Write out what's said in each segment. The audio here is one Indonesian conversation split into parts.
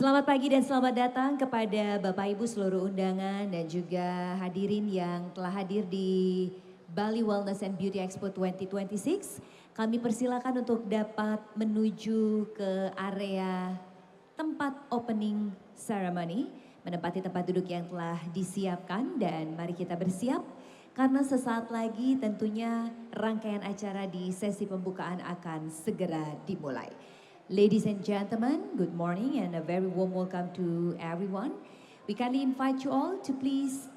Selamat pagi dan selamat datang kepada Bapak Ibu seluruh undangan dan juga hadirin yang telah hadir di Bali Wellness and Beauty Expo 2026. Kami persilakan untuk dapat menuju ke area tempat opening ceremony, menempati tempat duduk yang telah disiapkan dan mari kita bersiap karena sesaat lagi tentunya rangkaian acara di sesi pembukaan akan segera dimulai. Ladies and gentlemen, good morning and a very warm welcome to everyone. We kindly invite you all to please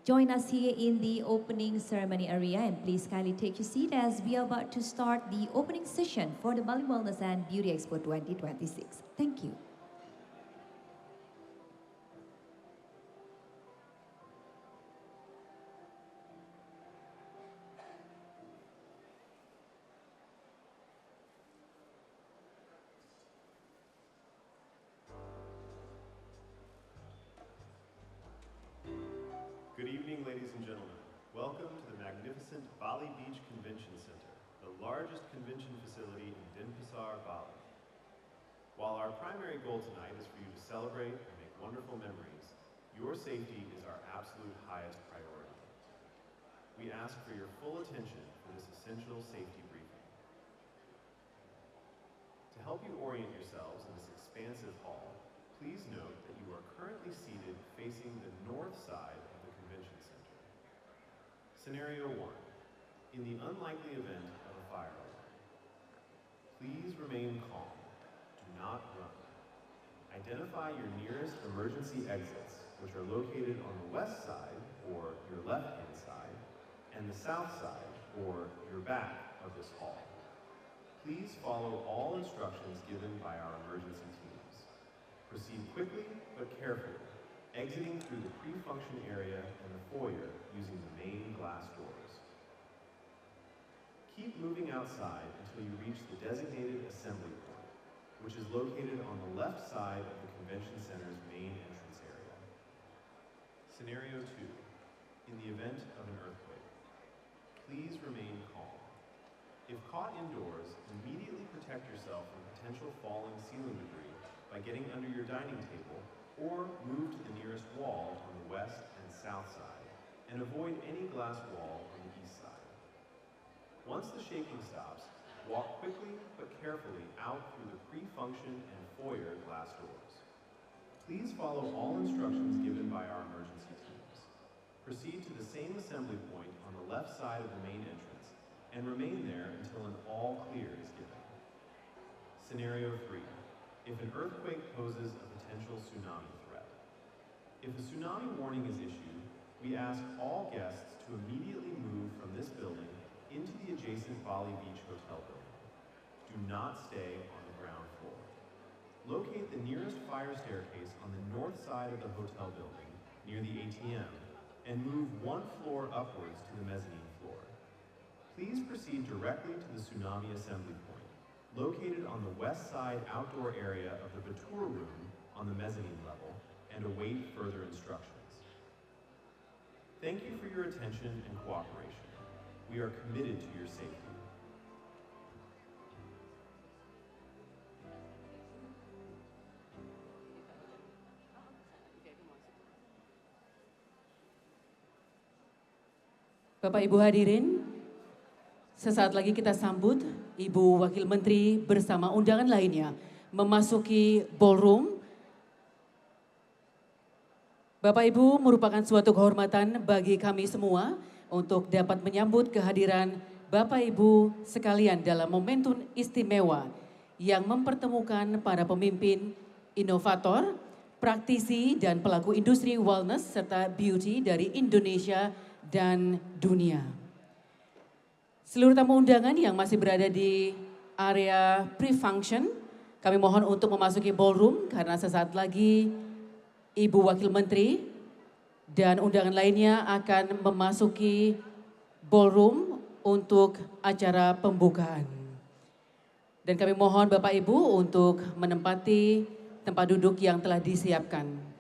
join us here in the opening ceremony area and please kindly take your seat as we are about to start the opening session for the Bali Wellness and Beauty Expo 2026. Thank you. Good evening, ladies and gentlemen. Welcome to the magnificent Bali Beach Convention Center, the largest convention facility in Denpasar, Bali. While our primary goal tonight is for you to celebrate and make wonderful memories, your safety is our absolute highest priority. We ask for your full attention for this essential safety briefing. To help you orient yourselves in this expansive hall, please note that you are currently seated facing the north side of the Convention Center. Scenario 1. In the unlikely event of a fire alarm, please remain calm. Do not run. Identify your nearest emergency exits, which are located on the west side, or your left-hand side, and the south side, or your back of this hall. Please follow all instructions given by our emergency teams. Proceed quickly but carefully, exiting through the pre-function area and the foyer using the main glass doors. Keep moving outside until you reach the designated assembly point, which is located on the left side of the Convention Center's main entrance area. Scenario 2. In the event of an earthquake, please remain calm. If caught indoors, immediately protect yourself from potential falling ceiling debris by getting under your dining table or move to the nearest wall on the west and south side and avoid any glass wall on the east side. Once the shaking stops, walk quickly but carefully out through the pre-function and foyer glass doors. Please follow all instructions given by our emergency teams. Proceed to the same assembly point on the left side of the main entrance and remain there until an all clear is given. Scenario 3. If an earthquake poses a potential tsunami threat. If a tsunami warning is issued, we ask all guests to immediately move from this building into the adjacent Bali Beach Hotel building. Do not stay on the ground floor. Locate the nearest fire staircase on the north side of the hotel building near the ATM and move one floor upwards to the mezzanine floor. Please proceed directly to the tsunami assembly point, located on the west side outdoor area of the Batur room on the mezzanine level, and await further instructions. Thank you for your attention and cooperation. We are committed to your safety. Bapak Ibu hadirin, sesaat lagi kita sambut Ibu Wakil Menteri bersama undangan lainnya memasuki ballroom. Bapak Ibu, merupakan suatu kehormatan bagi kami semua untuk dapat menyambut kehadiran Bapak Ibu sekalian dalam momentum istimewa yang mempertemukan para pemimpin, inovator, praktisi dan pelaku industri wellness serta beauty dari Indonesia dan dunia. Seluruh tamu undangan yang masih berada di area pre-function, kami mohon untuk memasuki ballroom karena sesaat lagi Ibu Wakil Menteri dan undangan lainnya akan memasuki ballroom untuk acara pembukaan. Dan kami mohon Bapak Ibu untuk menempati tempat duduk yang telah disiapkan.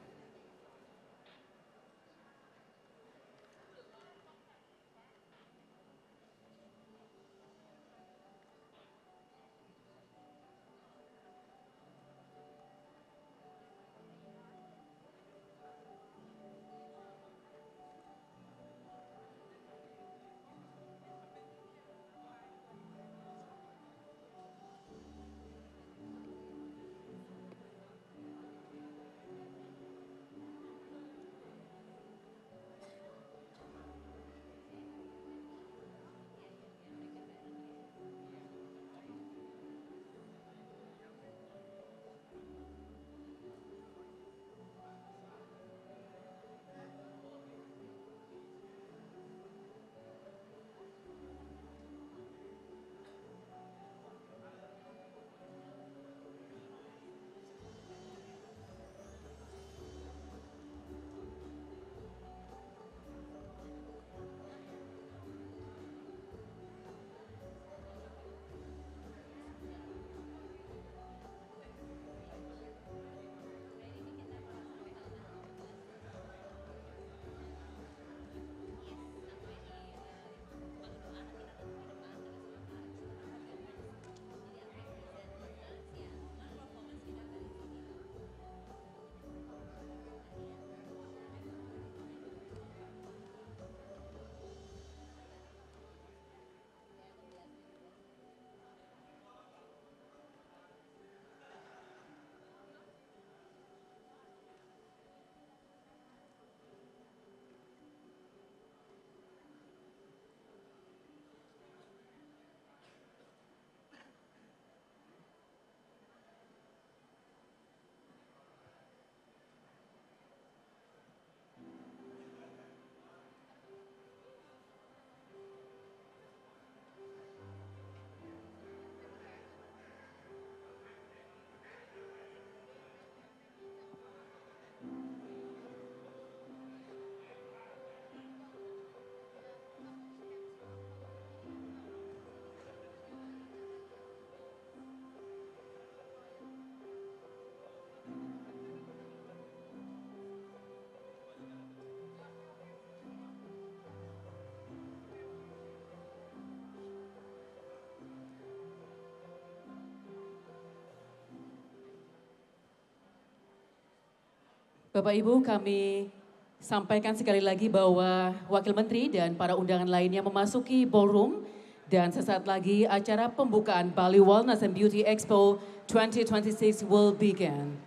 Bapak Ibu, kami sampaikan sekali lagi bahwa Wakil Menteri dan para undangan lainnya memasuki ballroom dan sesaat lagi acara pembukaan Bali Wellness and Beauty Expo 2026 will begin.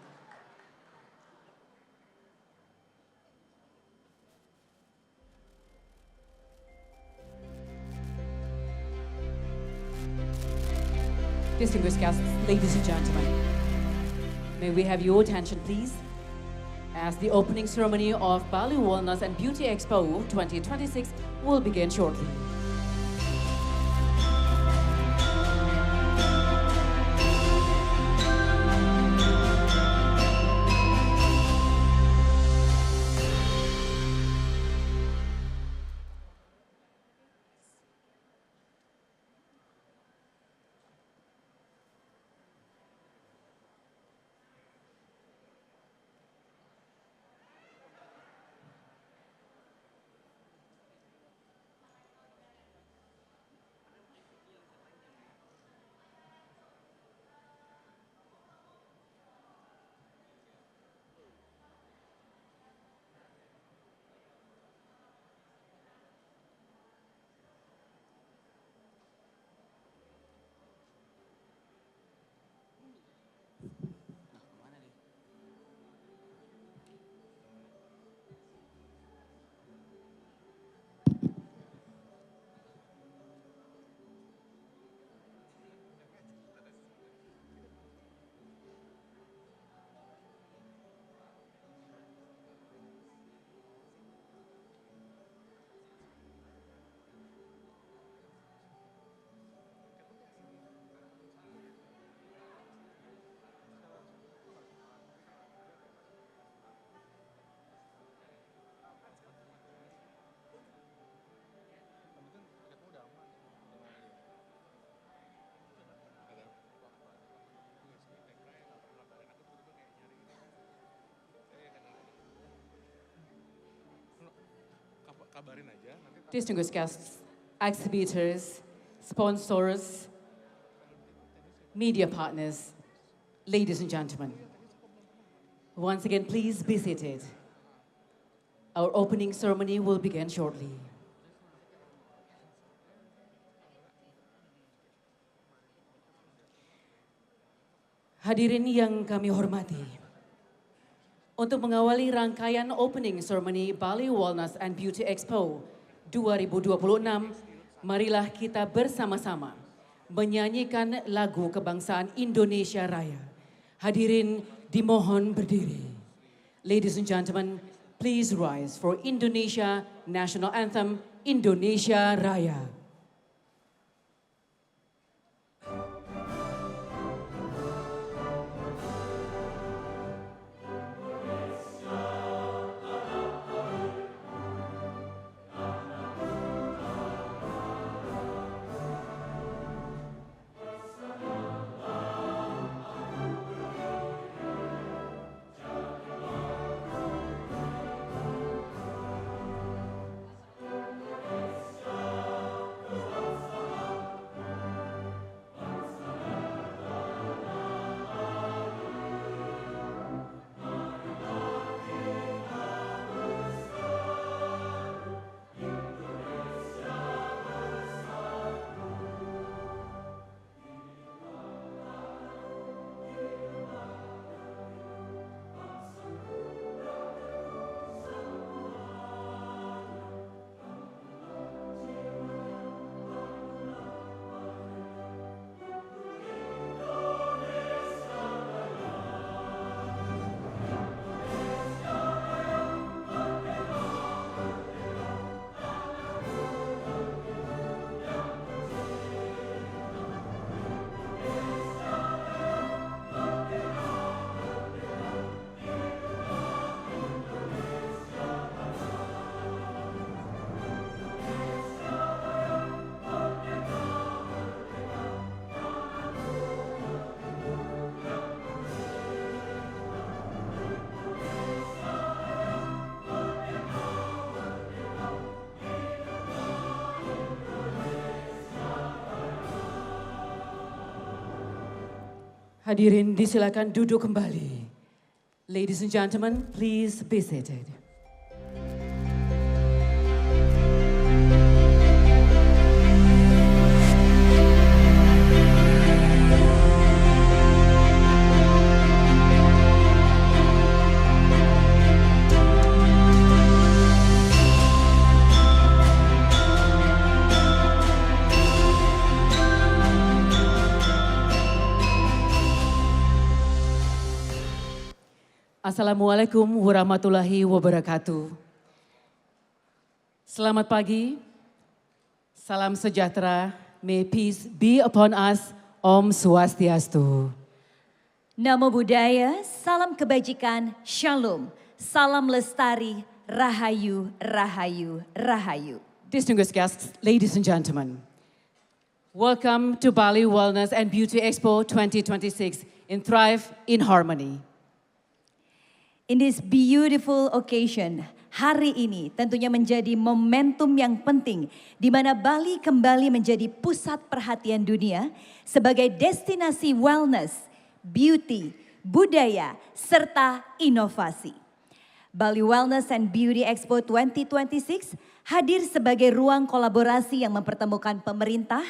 Distinguished guests, ladies and gentlemen, may we have your attention please, as the opening ceremony of Bali Wellness and Beauty Expo 2026 will begin shortly. Kabarin aja nanti. Distinguished guests, exhibitors, sponsors, media partners, ladies and gentlemen, once again please be seated. Our opening ceremony will begin shortly. Hadirin yang kami hormati, untuk mengawali rangkaian opening ceremony Bali Wellness and Beauty Expo 2026, marilah kita bersama-sama menyanyikan lagu kebangsaan Indonesia Raya. Hadirin dimohon berdiri. Ladies and gentlemen, please rise for Indonesia National Anthem, Indonesia Raya. Hadirin disilakan duduk kembali. Ladies and gentlemen, please be seated. Assalamualaikum warahmatullahi wabarakatuh. Selamat pagi, salam sejahtera, may peace be upon us, Om Swastiastu. Namo Buddhaya, salam kebajikan, shalom, salam lestari, rahayu, rahayu, rahayu. Distinguished guests, ladies and gentlemen, welcome to Bali Wellness and Beauty Expo 2026 in Thrive in Harmony. In this beautiful occasion, hari ini tentunya menjadi momentum yang penting di mana Bali kembali menjadi pusat perhatian dunia sebagai destinasi wellness, beauty, budaya, serta inovasi. Bali Wellness and Beauty Expo 2026 hadir sebagai ruang kolaborasi yang mempertemukan pemerintah,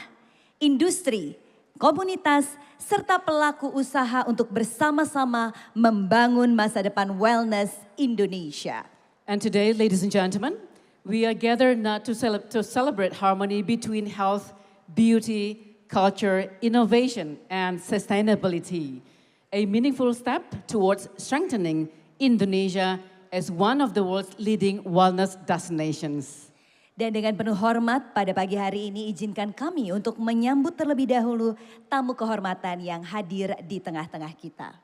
industri, komunitas, serta pelaku usaha untuk bersama-sama membangun masa depan wellness Indonesia. And today, ladies and gentlemen, we are gathered not to celebrate harmony between health, beauty, culture, innovation, and sustainability. A meaningful step towards strengthening Indonesia as one of the world's leading wellness destinations. Dan dengan penuh hormat pada pagi hari ini izinkan kami untuk menyambut terlebih dahulu tamu kehormatan yang hadir di tengah-tengah kita.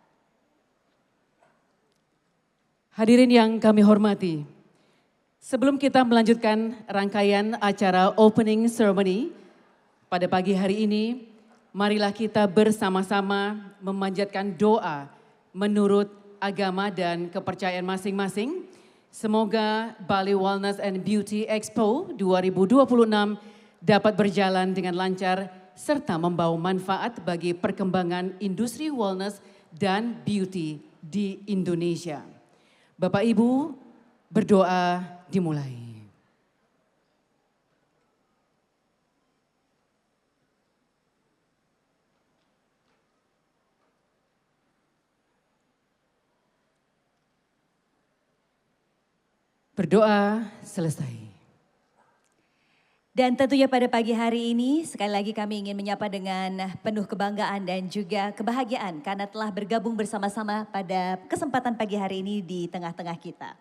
Hadirin yang kami hormati, sebelum kita melanjutkan rangkaian acara opening ceremony pada pagi hari ini, marilah kita bersama-sama memanjatkan doa menurut agama dan kepercayaan masing-masing. Semoga Bali Wellness and Beauty Expo 2026 dapat berjalan dengan lancar serta membawa manfaat bagi perkembangan industri wellness dan beauty di Indonesia. Bapak Ibu, berdoa dimulai. Berdoa selesai. Dan tentunya pada pagi hari ini sekali lagi kami ingin menyapa dengan penuh kebanggaan dan juga kebahagiaan karena telah bergabung bersama-sama pada kesempatan pagi hari ini di tengah-tengah kita.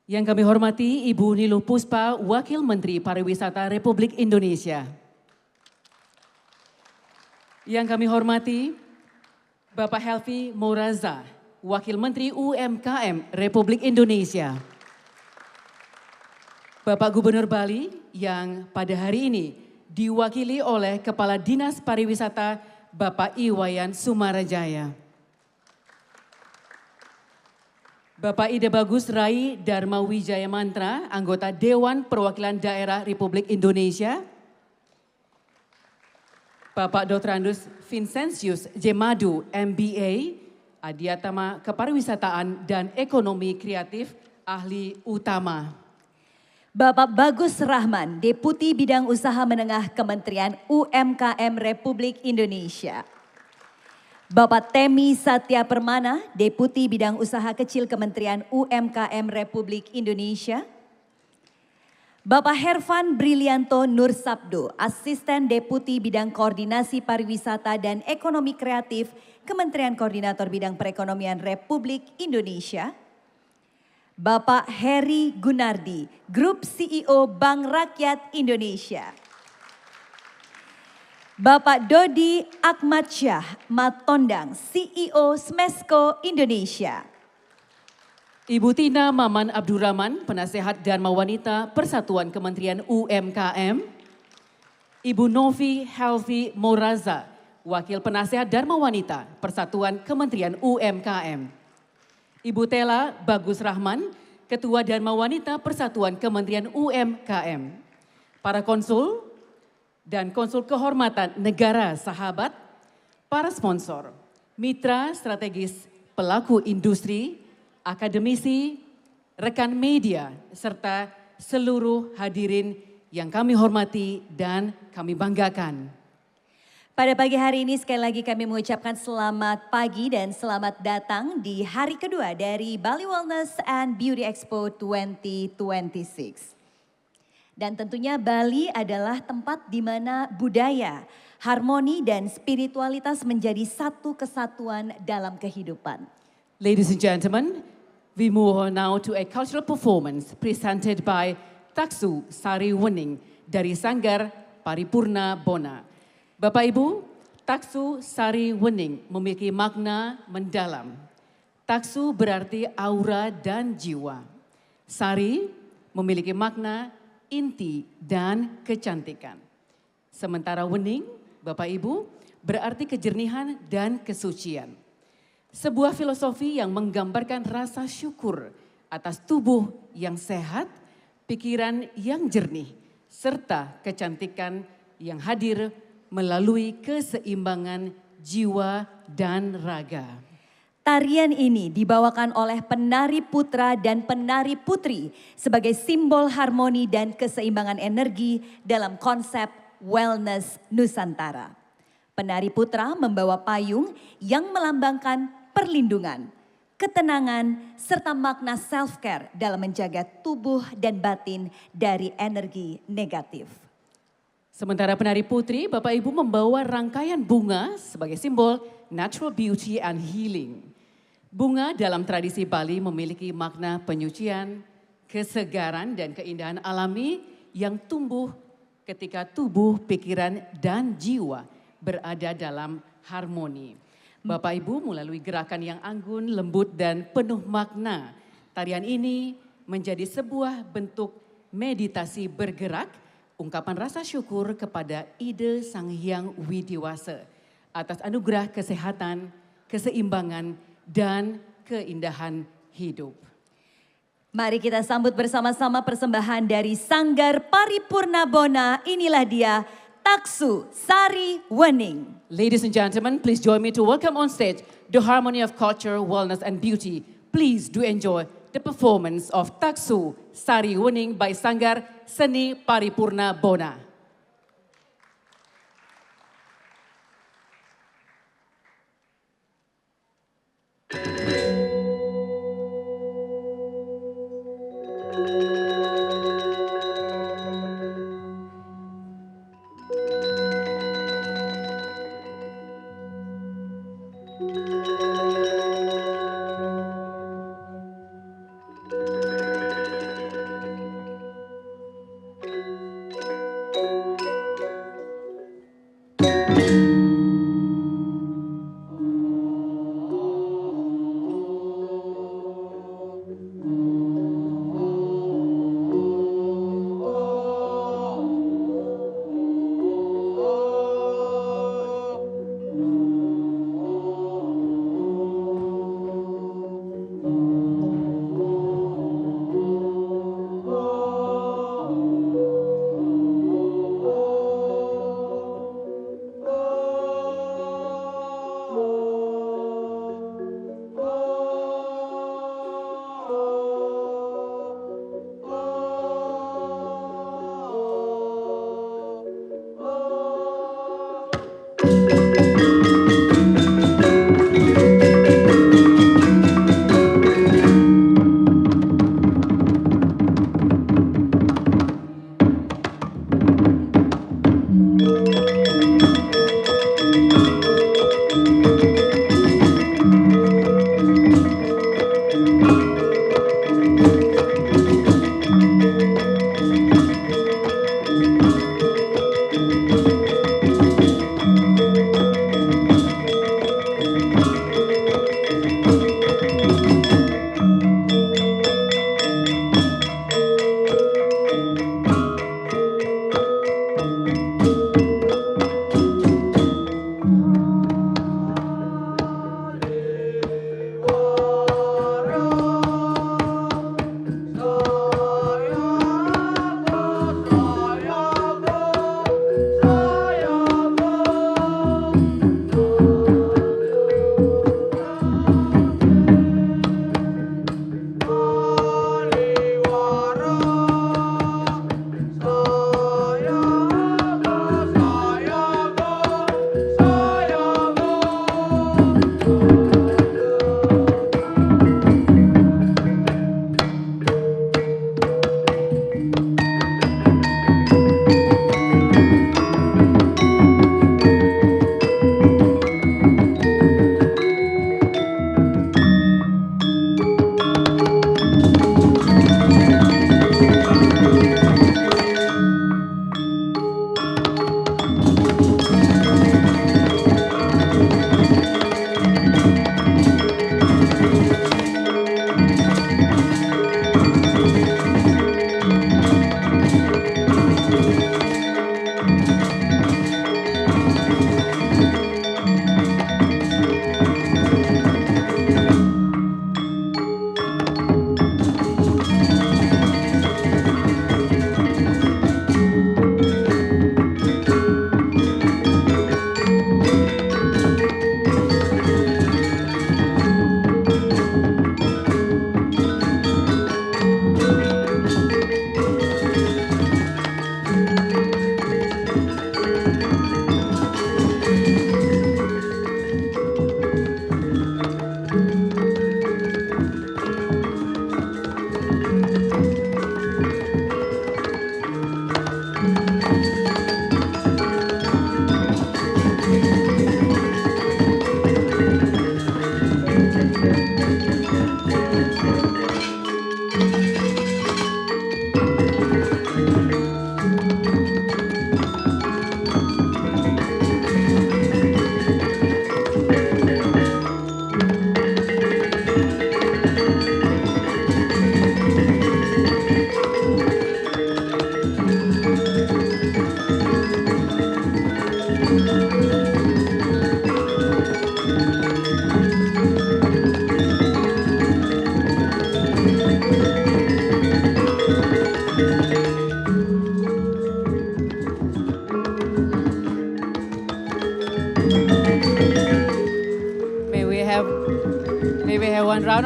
Yang kami hormati Ibu Niluh Puspa, Wakil Menteri Pariwisata Republik Indonesia. Yang kami hormati Bapak Helvi Mouraza, Wakil Menteri UMKM Republik Indonesia. Bapak Gubernur Bali yang pada hari ini diwakili oleh Kepala Dinas Pariwisata Bapak Iwayan Sumarajaya. Bapak Ida Bagus Rai Dharma Wijaya Mantra, anggota Dewan Perwakilan Daerah Republik Indonesia. Bapak Dr. Andus Vincentius Jemadu, MBA, Adiatama Kepariwisataan dan Ekonomi Kreatif, Ahli Utama. Bapak Bagus Rahman, Deputi Bidang Usaha Menengah Kementerian UMKM Republik Indonesia. Bapak Temi Satya Permana, Deputi Bidang Usaha Kecil Kementerian UMKM Republik Indonesia. Bapak Hervan Brilianto Nur Sabdo, Asisten Deputi Bidang Koordinasi Pariwisata dan Ekonomi Kreatif Kementerian Koordinator Bidang Perekonomian Republik Indonesia. Bapak Heri Gunardi, Grup CEO Bank Rakyat Indonesia. Bapak Dodi Akmadsyah Matondang, CEO Smesco Indonesia. Ibu Tina Maman Abdurrahman, Penasehat Dharma Wanita Persatuan Kementerian UMKM. Ibu Novi Helvi Mouraza, Wakil Penasehat Dharma Wanita Persatuan Kementerian UMKM. Ibu Tela Bagus Rahman, Ketua Dharma Wanita Persatuan Kementerian UMKM. Para konsul dan konsul kehormatan negara sahabat, para sponsor, mitra strategis, pelaku industri, akademisi, rekan media, serta seluruh hadirin yang kami hormati dan kami banggakan. Pada pagi hari ini sekali lagi kami mengucapkan selamat pagi dan selamat datang di hari kedua dari Bali Wellness and Beauty Expo 2026. Dan tentunya Bali adalah tempat di mana budaya, harmoni dan spiritualitas menjadi satu kesatuan dalam kehidupan. Ladies and gentlemen, we move on now to a cultural performance presented by Taksu Sari Wening dari Sanggar Paripurna Bona. Bapak Ibu, Taksu Sari Wening memiliki makna mendalam. Taksu berarti aura dan jiwa. Sari memiliki makna inti dan kecantikan. Sementara Wening, Bapak Ibu, berarti kejernihan dan kesucian. Sebuah filosofi yang menggambarkan rasa syukur atas tubuh yang sehat, pikiran yang jernih, serta kecantikan yang hadir melalui keseimbangan jiwa dan raga. Tarian ini dibawakan oleh penari putra dan penari putri sebagai simbol harmoni dan keseimbangan energi dalam konsep wellness Nusantara. Penari putra membawa payung yang melambangkan perlindungan, ketenangan, serta makna self-care dalam menjaga tubuh dan batin dari energi negatif. Sementara penari putri, Bapak Ibu membawa rangkaian bunga sebagai simbol natural beauty and healing. Bunga dalam tradisi Bali memiliki makna penyucian, kesegaran dan keindahan alami yang tumbuh ketika tubuh, pikiran dan jiwa berada dalam harmoni. Bapak Ibu melalui gerakan yang anggun, lembut dan penuh makna, tarian ini menjadi sebuah bentuk meditasi bergerak, ungkapan rasa syukur kepada Ide Sang Hyang Widiwasa atas anugerah kesehatan, keseimbangan, dan keindahan hidup. Mari kita sambut bersama-sama persembahan dari Sanggar Paripurna Bona. Inilah dia Taksu Sari Wening. Ladies and gentlemen, please join me to welcome on stage the Harmony of Culture, Wellness and Beauty. Please do enjoy the performance of Taksu Sari Wening by Sanggar Seni Paripurna Bona.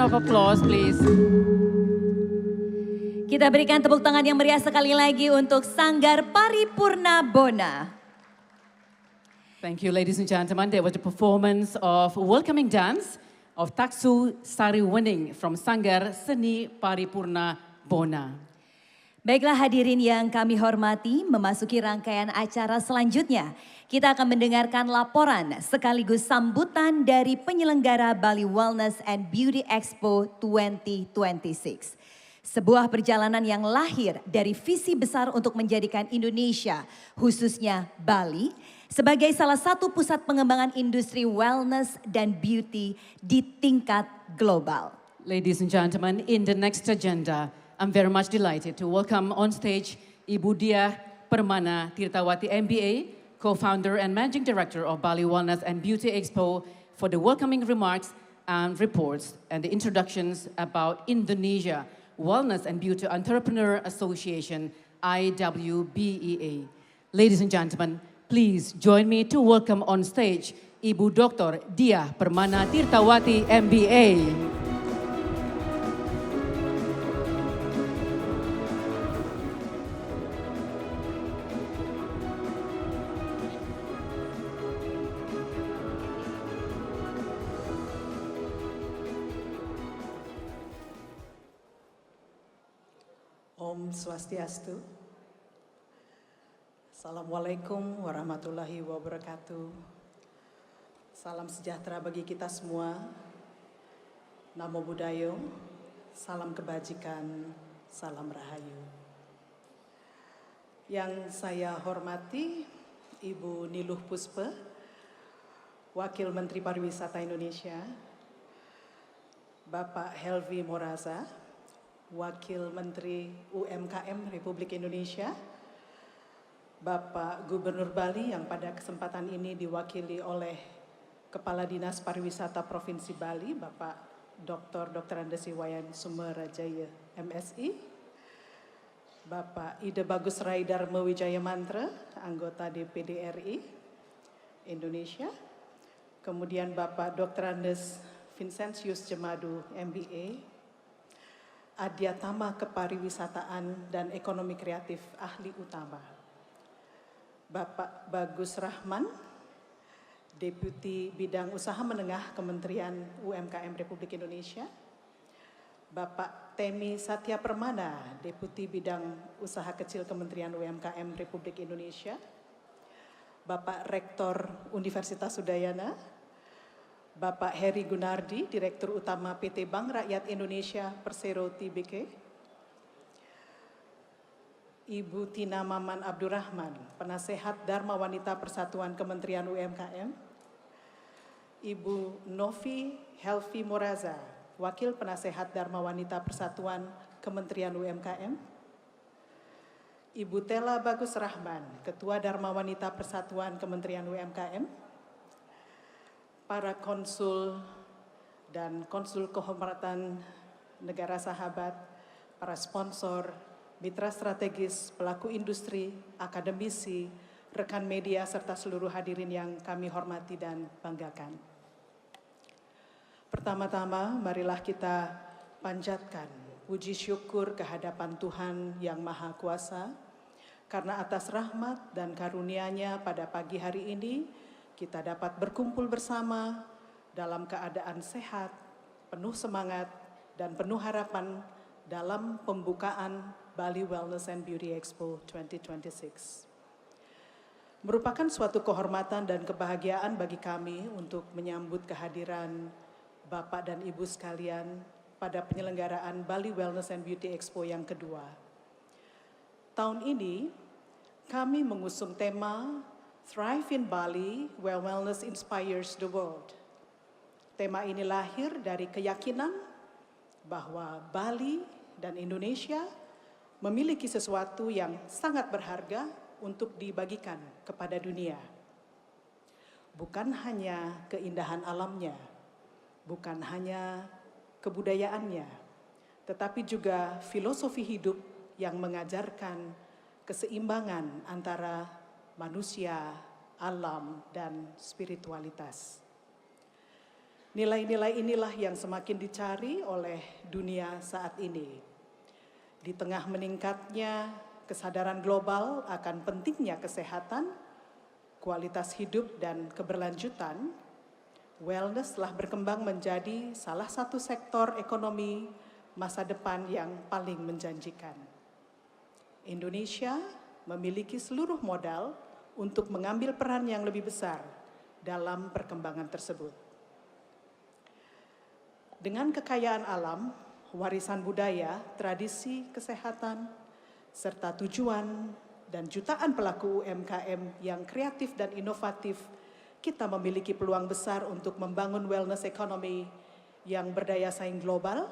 of applause please. Kita berikan tepuk tangan yang meriah sekali lagi untuk Sanggar Paripurna Bona. Thank you, ladies and gentlemen. There was a performance of welcoming dance of Taksu Sari Wening from Sanggar Seni Paripurna Bona. Baiklah hadirin yang kami hormati, memasuki rangkaian acara selanjutnya. Kita akan mendengarkan laporan sekaligus sambutan dari penyelenggara Bali Wellness and Beauty Expo 2026. Sebuah perjalanan yang lahir dari visi besar untuk menjadikan Indonesia, khususnya Bali, sebagai salah satu pusat pengembangan industri wellness dan beauty di tingkat global. Ladies and gentlemen, in the next agenda, I'm very much delighted to welcome on stage Ibu Diah Permana Tirtawati MBA, co-founder and managing director of Bali Wellness and Beauty Expo, for the welcoming remarks and reports and the introductions about Indonesia Wellness and Beauty Entrepreneur Association, IWBEA. Ladies and gentlemen, please join me to welcome on stage Ibu Dr. Diah Permana Tirtawati MBA. Om Swastiastu. Assalamualaikum warahmatullahi wabarakatuh. Salam sejahtera bagi kita semua. Namo Buddhaya, salam kebajikan, salam rahayu. Yang saya hormati Ibu Niluh Puspa, Wakil Menteri Pariwisata Indonesia, Bapak Helvi Moraza, Wakil Menteri UMKM Republik Indonesia, Bapak Gubernur Bali yang pada kesempatan ini diwakili oleh Kepala Dinas Pariwisata Provinsi Bali, Bapak Dr. Andes Iwayan Sumerajaya MSI, Bapak Ida Bagus Rai Dharma Wijaya Mantra, anggota DPD RI Indonesia, kemudian Bapak Dr. Andes Vincentius Jemadu MBA, Adiatama Kepariwisataan dan Ekonomi Kreatif Ahli Utama, Bapak Bagus Rahman, Deputi Bidang Usaha Menengah Kementerian UMKM Republik Indonesia, Bapak Temi Satya Permana, Deputi Bidang Usaha Kecil Kementerian UMKM Republik Indonesia, Bapak Rektor Universitas Udayana, Bapak Heri Gunardi, Direktur Utama PT Bank Rakyat Indonesia Persero Tbk, Ibu Tina Maman Abdurrahman, Penasehat Dharma Wanita Persatuan Kementerian UMKM, Ibu Novi Helvi Moraza, Wakil Penasehat Dharma Wanita Persatuan Kementerian UMKM, Ibu Tela Bagus Rahman, Ketua Dharma Wanita Persatuan Kementerian UMKM, para konsul dan konsul kehormatan negara sahabat, para sponsor, mitra strategis, pelaku industri, akademisi, rekan media, serta seluruh hadirin yang kami hormati dan banggakan. Pertama-tama, marilah kita panjatkan puji syukur kehadapan Tuhan yang Maha Kuasa, karena atas rahmat dan karunia-Nya pada pagi hari ini, kita dapat berkumpul bersama dalam keadaan sehat, penuh semangat, dan penuh harapan dalam pembukaan Bali Wellness and Beauty Expo 2026. Merupakan suatu kehormatan dan kebahagiaan bagi kami untuk menyambut kehadiran Bapak dan Ibu sekalian pada penyelenggaraan Bali Wellness and Beauty Expo yang kedua. Tahun ini kami mengusung tema Thrive in Bali, where wellness inspires the world. Tema ini lahir dari keyakinan bahwa Bali dan Indonesia memiliki sesuatu yang sangat berharga untuk dibagikan kepada dunia. Bukan hanya keindahan alamnya, bukan hanya kebudayaannya, tetapi juga filosofi hidup yang mengajarkan keseimbangan antara manusia, alam, dan spiritualitas. Nilai-nilai inilah yang semakin dicari oleh dunia saat ini. Di tengah meningkatnya kesadaran global akan pentingnya kesehatan, kualitas hidup dan keberlanjutan, wellness telah berkembang menjadi salah satu sektor ekonomi masa depan yang paling menjanjikan. Indonesia memiliki seluruh modal untuk mengambil peran yang lebih besar dalam perkembangan tersebut. Dengan kekayaan alam, warisan budaya, tradisi kesehatan, serta tujuan dan jutaan pelaku UMKM yang kreatif dan inovatif, kita memiliki peluang besar untuk membangun wellness economy yang berdaya saing global,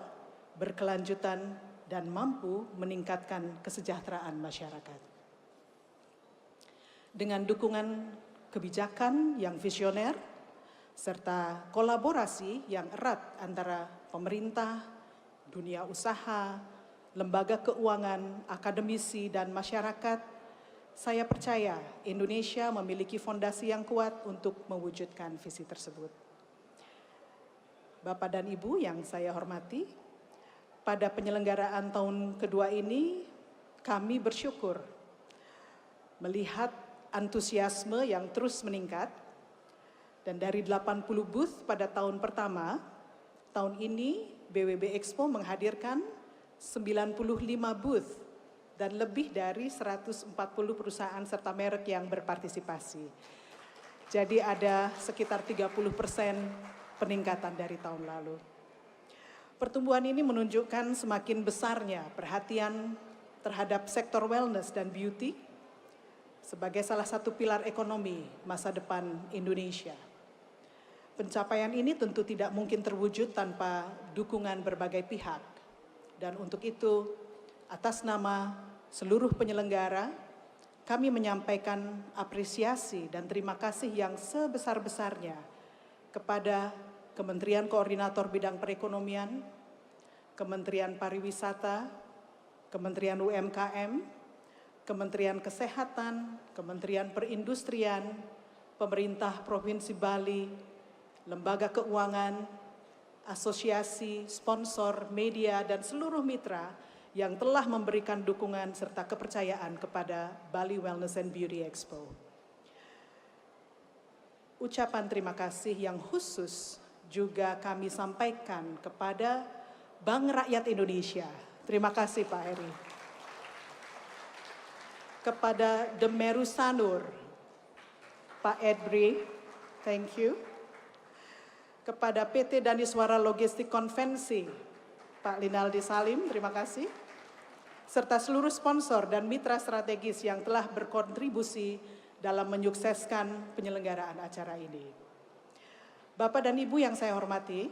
berkelanjutan, dan mampu meningkatkan kesejahteraan masyarakat. Dengan dukungan kebijakan yang visioner, serta kolaborasi yang erat antara pemerintah, dunia usaha, lembaga keuangan, akademisi, dan masyarakat, saya percaya Indonesia memiliki fondasi yang kuat untuk mewujudkan visi tersebut. Bapak dan Ibu yang saya hormati, pada penyelenggaraan tahun kedua ini, kami bersyukur melihat antusiasme yang terus meningkat, dan dari 80 booth pada tahun pertama, tahun ini BWB Expo menghadirkan 95 booth dan lebih dari 140 perusahaan serta merek yang berpartisipasi. Jadi ada sekitar 30% peningkatan dari tahun lalu. Pertumbuhan ini menunjukkan semakin besarnya perhatian terhadap sektor wellness dan beauty sebagai salah satu pilar ekonomi masa depan Indonesia. Pencapaian ini tentu tidak mungkin terwujud tanpa dukungan berbagai pihak. Dan untuk itu, atas nama seluruh penyelenggara, kami menyampaikan apresiasi dan terima kasih yang sebesar-besarnya kepada Kementerian Koordinator Bidang Perekonomian, Kementerian Pariwisata, Kementerian UMKM, Kementerian Kesehatan, Kementerian Perindustrian, Pemerintah Provinsi Bali, Lembaga Keuangan, asosiasi, sponsor, media, dan seluruh mitra yang telah memberikan dukungan serta kepercayaan kepada Bali Wellness and Beauty Expo. Ucapan terima kasih yang khusus juga kami sampaikan kepada Bank Rakyat Indonesia. Terima kasih Pak Heri. Kepada Demeru Sanur, Pak Edbri, thank you. Kepada PT Daniswara Logistik Konvensi, Pak Linaldi Salim, terima kasih. Serta seluruh sponsor dan mitra strategis yang telah berkontribusi dalam menyukseskan penyelenggaraan acara ini. Bapak dan Ibu yang saya hormati,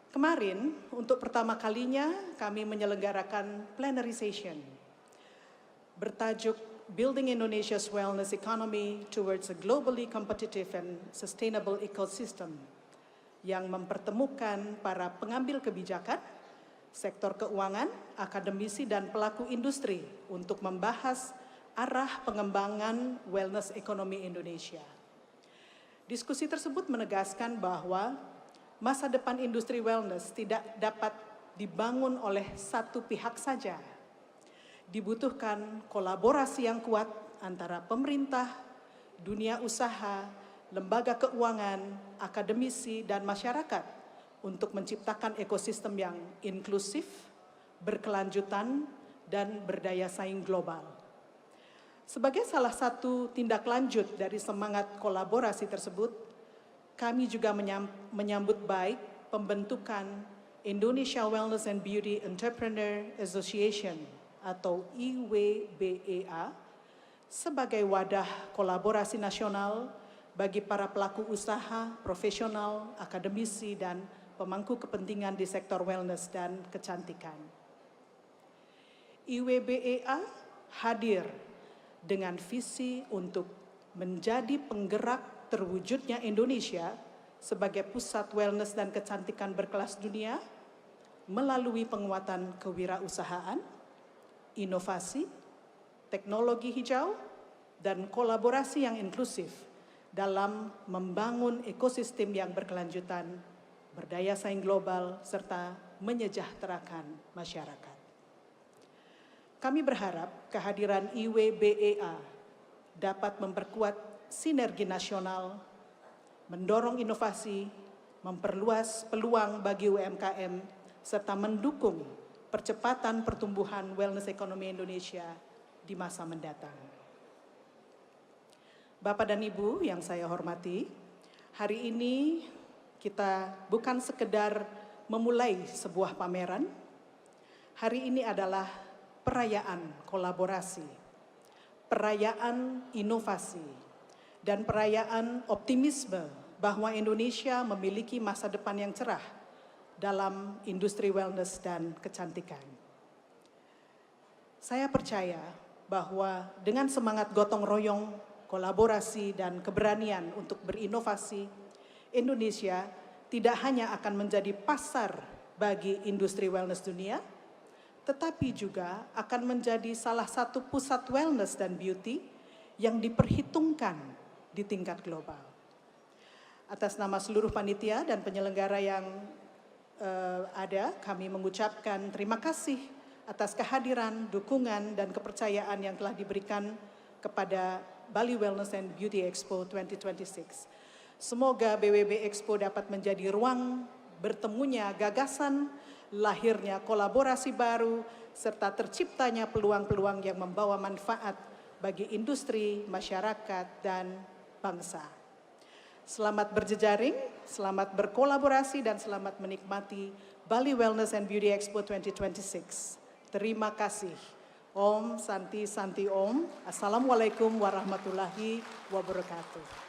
kemarin untuk pertama kalinya kami menyelenggarakan plenary session bertajuk Building Indonesia's Wellness Economy Towards a Globally Competitive and Sustainable Ecosystem, yang mempertemukan para pengambil kebijakan, sektor keuangan, akademisi, dan pelaku industri untuk membahas arah pengembangan wellness ekonomi Indonesia. Diskusi tersebut menegaskan bahwa masa depan industri wellness tidak dapat dibangun oleh satu pihak saja. Dibutuhkan kolaborasi yang kuat antara pemerintah, dunia usaha, lembaga keuangan, akademisi, dan masyarakat untuk menciptakan ekosistem yang inklusif, berkelanjutan, dan berdaya saing global. Sebagai salah satu tindak lanjut dari semangat kolaborasi tersebut, kami juga menyambut baik pembentukan Indonesia Wellness and Beauty Entrepreneur Association atau IWBEA sebagai wadah kolaborasi nasional bagi para pelaku usaha, profesional, akademisi, dan pemangku kepentingan di sektor wellness dan kecantikan. IWBEA hadir dengan visi untuk menjadi penggerak terwujudnya Indonesia sebagai pusat wellness dan kecantikan berkelas dunia melalui penguatan kewirausahaan, inovasi, teknologi hijau, dan kolaborasi yang inklusif dalam membangun ekosistem yang berkelanjutan berdaya saing global, serta menyejahterakan masyarakat. Kami berharap kehadiran IWBEA dapat memperkuat sinergi nasional, mendorong inovasi, memperluas peluang bagi UMKM, serta mendukung percepatan pertumbuhan wellness ekonomi Indonesia di masa mendatang. Bapak dan Ibu yang saya hormati, hari ini kita bukan sekedar memulai sebuah pameran. Hari ini adalah perayaan kolaborasi, perayaan inovasi, dan perayaan optimisme bahwa Indonesia memiliki masa depan yang cerah dalam industri wellness dan kecantikan. Saya percaya bahwa dengan semangat gotong royong, kolaborasi, dan keberanian untuk berinovasi, Indonesia tidak hanya akan menjadi pasar bagi industri wellness dunia, tetapi juga akan menjadi salah satu pusat wellness dan beauty yang diperhitungkan di tingkat global. Atas nama seluruh panitia dan penyelenggara yang ada, kami mengucapkan terima kasih atas kehadiran, dukungan, dan kepercayaan yang telah diberikan kepada Bali Wellness and Beauty Expo 2026. Semoga BWB Expo dapat menjadi ruang bertemunya gagasan, lahirnya kolaborasi baru, serta terciptanya peluang-peluang yang membawa manfaat bagi industri, masyarakat, dan bangsa. Selamat berjejaring, selamat berkolaborasi, dan selamat menikmati Bali Wellness and Beauty Expo 2026. Terima kasih. Om Santi Santi Om. Assalamualaikum warahmatullahi wabarakatuh.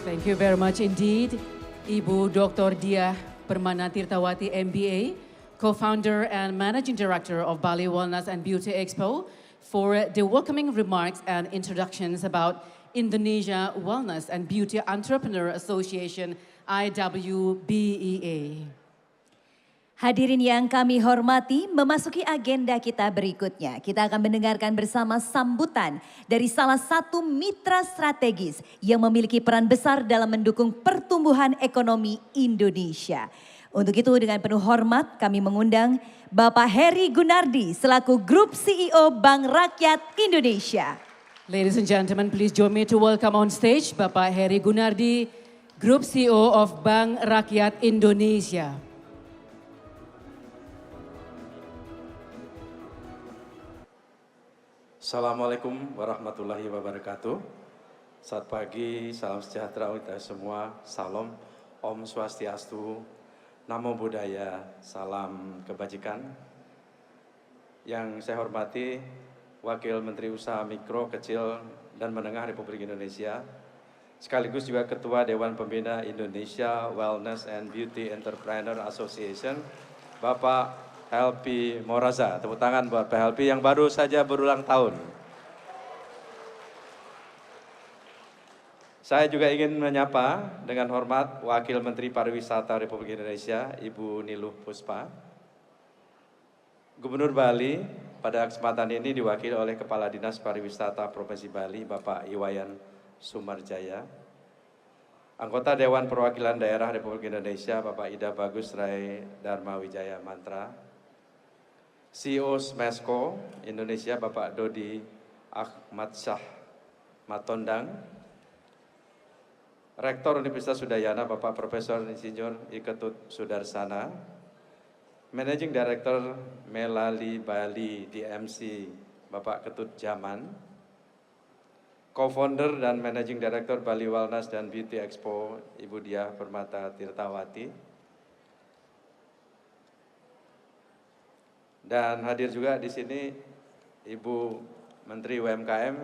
Thank you very much indeed, Ibu Dr. Diah Permana Tirtawati MBA, Co-founder and Managing Director of Bali Wellness and Beauty Expo, for the welcoming remarks and introductions about Indonesia Wellness and Beauty Entrepreneur Association, IWBEA. Hadirin yang kami hormati, memasuki agenda kita berikutnya. Kita akan mendengarkan bersama sambutan dari salah satu mitra strategis yang memiliki peran besar dalam mendukung pertumbuhan ekonomi Indonesia. Untuk itu dengan penuh hormat kami mengundang Bapak Heri Gunardi selaku Grup CEO Bank Rakyat Indonesia. Ladies and gentlemen, please join me to welcome on stage Bapak Heri Gunardi, Group CEO of Bank Rakyat Indonesia. Assalamualaikum warahmatullahi wabarakatuh. Selamat pagi, salam sejahtera untuk kita semua. Salam, Om Swastiastu, Namo Buddhaya, salam kebajikan. Yang saya hormati Wakil Menteri Usaha Mikro, Kecil, dan Menengah Republik Indonesia, sekaligus juga Ketua Dewan Pembina Indonesia Wellness and Beauty Entrepreneur Association, Bapak Helpi Moraza. Tepuk tangan buat Pak Helpi yang baru saja berulang tahun. Saya juga ingin menyapa dengan hormat Wakil Menteri Pariwisata Republik Indonesia, Ibu Niluh Puspa. Gubernur Bali pada kesempatan ini diwakili oleh Kepala Dinas Pariwisata Provinsi Bali, Bapak Iwayan Sumarjaya. Anggota Dewan Perwakilan Daerah Republik Indonesia, Bapak Ida Bagus Rai Dharma Wijaya Mantra. CEO Smesco Indonesia, Bapak Dodi Ahmad Syah Matondang. Rektor Universitas Udayana, Bapak Profesor Insinyur Iketut Sudarsana. Managing Director Melali Bali DMC, Bapak Ketut Jaman. Co-founder dan Managing Director Bali Wellness dan Beauty Expo, Ibu Diah Permata Tirtawati. Dan hadir juga di sini Ibu Menteri UMKM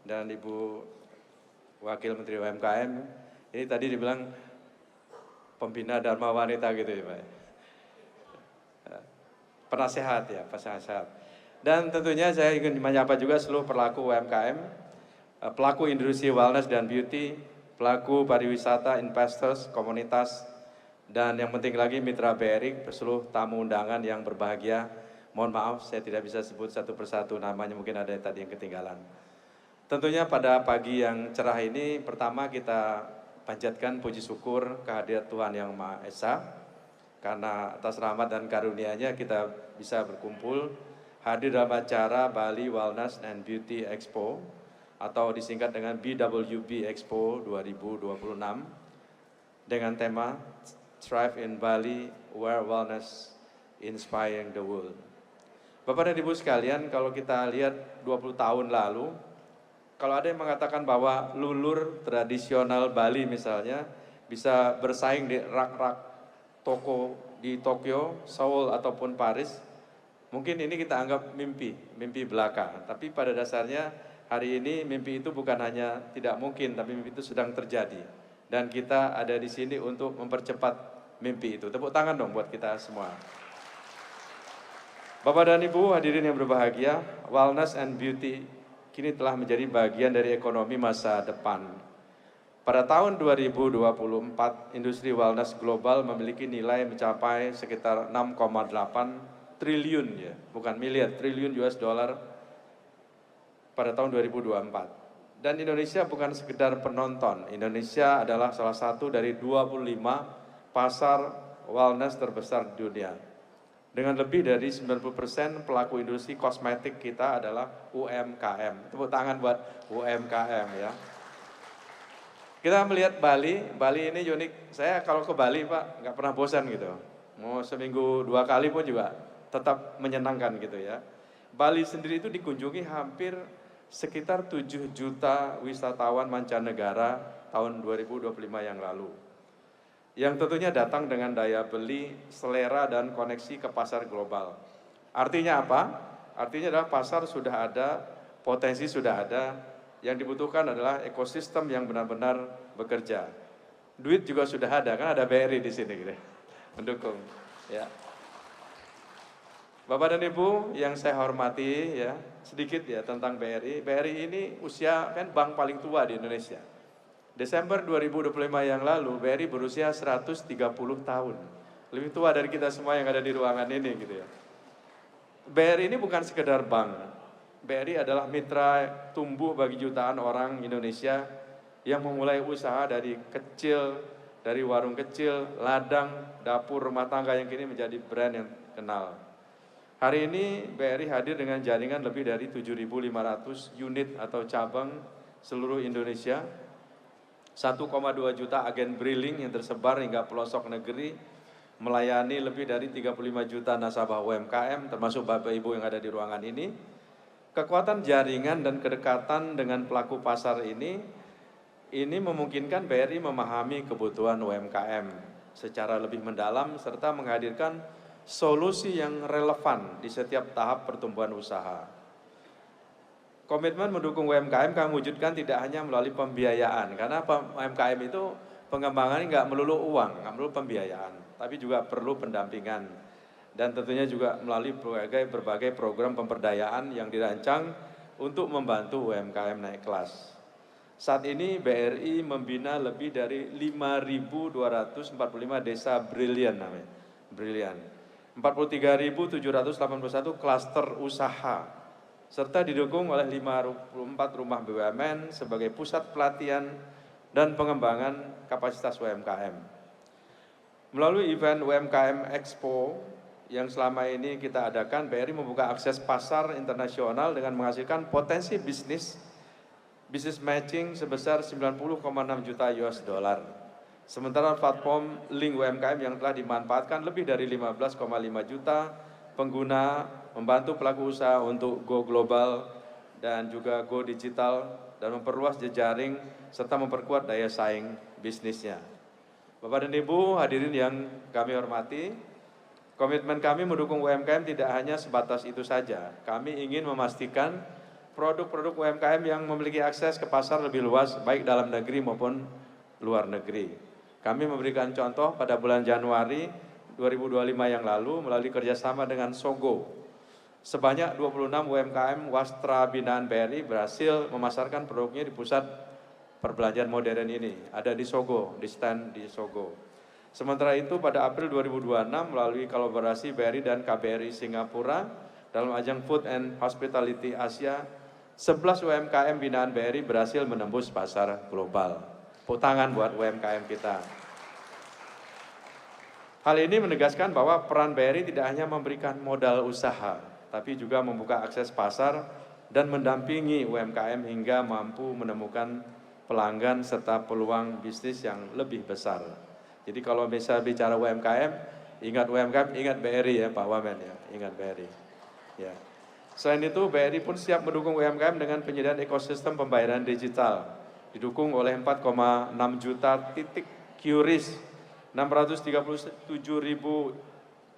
dan Ibu Wakil Menteri UMKM. Ini tadi dibilang pembina Dharma Wanita gitu ya Pak. Penasehat ya, penasehat. Dan tentunya saya ingin menyapa juga seluruh pelaku UMKM, pelaku industri wellness dan beauty, pelaku pariwisata, investors, komunitas, dan yang penting lagi mitra BRI, seluruh tamu undangan yang berbahagia Mohon maaf, saya tidak bisa sebut satu persatu namanya, mungkin ada yang tadi yang ketinggalan. Tentunya pada pagi yang cerah ini, pertama kita panjatkan puji syukur kehadirat Tuhan Yang Maha Esa, karena atas rahmat dan karunia-Nya kita bisa berkumpul, hadir dalam acara Bali Wellness and Beauty Expo, atau disingkat dengan BWB Expo 2026, dengan tema Thrive in Bali, Where Wellness Inspiring the World. Bapak dan Ibu sekalian, kalau kita lihat 20 tahun lalu, kalau ada yang mengatakan bahwa lulur tradisional Bali misalnya bisa bersaing di rak-rak toko di Tokyo, Seoul ataupun Paris, mungkin ini kita anggap mimpi belaka. Tapi pada dasarnya hari ini mimpi itu bukan hanya tidak mungkin, tapi mimpi itu sedang terjadi. Dan kita ada di sini untuk mempercepat mimpi itu. Tepuk tangan dong buat kita semua. Bapak dan Ibu hadirin yang berbahagia, wellness and beauty kini telah menjadi bagian dari ekonomi masa depan. Pada tahun 2024, industri wellness global memiliki nilai mencapai sekitar 6,8 triliun ya, bukan miliar, triliun US dollar pada tahun 2024. Dan Indonesia bukan sekedar penonton, Indonesia adalah salah satu dari 25 pasar wellness terbesar di dunia. Dengan lebih dari 90% pelaku industri kosmetik kita adalah UMKM. Tepuk tangan buat UMKM ya. Kita melihat Bali ini unik. Saya kalau ke Bali Pak, nggak pernah bosan gitu. Mau seminggu 2 kali pun juga tetap menyenangkan gitu ya. Bali sendiri itu dikunjungi hampir sekitar 7 juta wisatawan mancanegara tahun 2025 yang lalu. Yang tentunya datang dengan daya beli, selera, dan koneksi ke pasar global. Artinya apa? Artinya adalah pasar sudah ada, potensi sudah ada, yang dibutuhkan adalah ekosistem yang benar-benar bekerja. Duit juga sudah ada, kan ada BRI di sini gitu, mendukung. Ya. Bapak dan Ibu yang saya hormati ya, sedikit ya tentang BRI. BRI ini usia kan bank paling tua di Indonesia. Desember 2025 yang lalu, BRI berusia 130 tahun. Lebih tua dari kita semua yang ada di ruangan ini gitu ya. BRI ini bukan sekedar bank. BRI adalah mitra tumbuh bagi jutaan orang Indonesia yang memulai usaha dari kecil, dari warung kecil, ladang, dapur, rumah tangga yang kini menjadi brand yang kenal. Hari ini BRI hadir dengan jaringan lebih dari 7.500 unit atau cabang seluruh Indonesia, 1,2 juta agen briling yang tersebar hingga pelosok negeri, melayani lebih dari 35 juta nasabah UMKM, termasuk Bapak Ibu yang ada di ruangan ini. Kekuatan jaringan dan kedekatan dengan pelaku pasar ini memungkinkan BRI memahami kebutuhan UMKM secara lebih mendalam serta menghadirkan solusi yang relevan di setiap tahap pertumbuhan usaha. Komitmen mendukung UMKM kami wujudkan tidak hanya melalui pembiayaan, karena UMKM itu pengembangannya nggak melulu uang, nggak melulu pembiayaan, tapi juga perlu pendampingan. Dan tentunya juga melalui berbagai program pemberdayaan yang dirancang untuk membantu UMKM naik kelas. Saat ini BRI membina lebih dari 5.245 desa brilian namanya, brilian. 43.781 klaster usaha, serta didukung oleh 54 rumah BUMN sebagai pusat pelatihan dan pengembangan kapasitas UMKM. Melalui event UMKM Expo yang selama ini kita adakan, BRI membuka akses pasar internasional dengan menghasilkan potensi bisnis matching sebesar 90,6 juta US dollar. Sementara platform link UMKM yang telah dimanfaatkan lebih dari 15,5 juta pengguna, membantu pelaku usaha untuk go global dan juga go digital dan memperluas jejaring serta memperkuat daya saing bisnisnya. Bapak dan Ibu hadirin yang kami hormati, komitmen kami mendukung UMKM tidak hanya sebatas itu saja. Kami ingin memastikan produk-produk UMKM yang memiliki akses ke pasar lebih luas baik dalam negeri maupun luar negeri. Kami memberikan contoh pada bulan Januari 2025 yang lalu melalui kerjasama dengan Sogo. Sebanyak 26 UMKM Wastra binaan BRI berhasil memasarkan produknya di pusat perbelanjaan modern ini. Ada di Sogo, di stand di Sogo. Sementara itu pada April 2026 melalui kolaborasi BRI dan KBRI Singapura, dalam ajang Food and Hospitality Asia, 11 UMKM binaan BRI berhasil menembus pasar global. Tepuk tangan buat UMKM kita. Hal ini menegaskan bahwa peran BRI tidak hanya memberikan modal usaha, tapi juga membuka akses pasar dan mendampingi UMKM hingga mampu menemukan pelanggan serta peluang bisnis yang lebih besar. Jadi kalau bisa bicara UMKM, ingat UMKM, ingat BRI ya Pak Wamen ya, ingat BRI. Ya. Selain itu, BRI pun siap mendukung UMKM dengan penyediaan ekosistem pembayaran digital, didukung oleh 4,6 juta titik QRIS, 637.000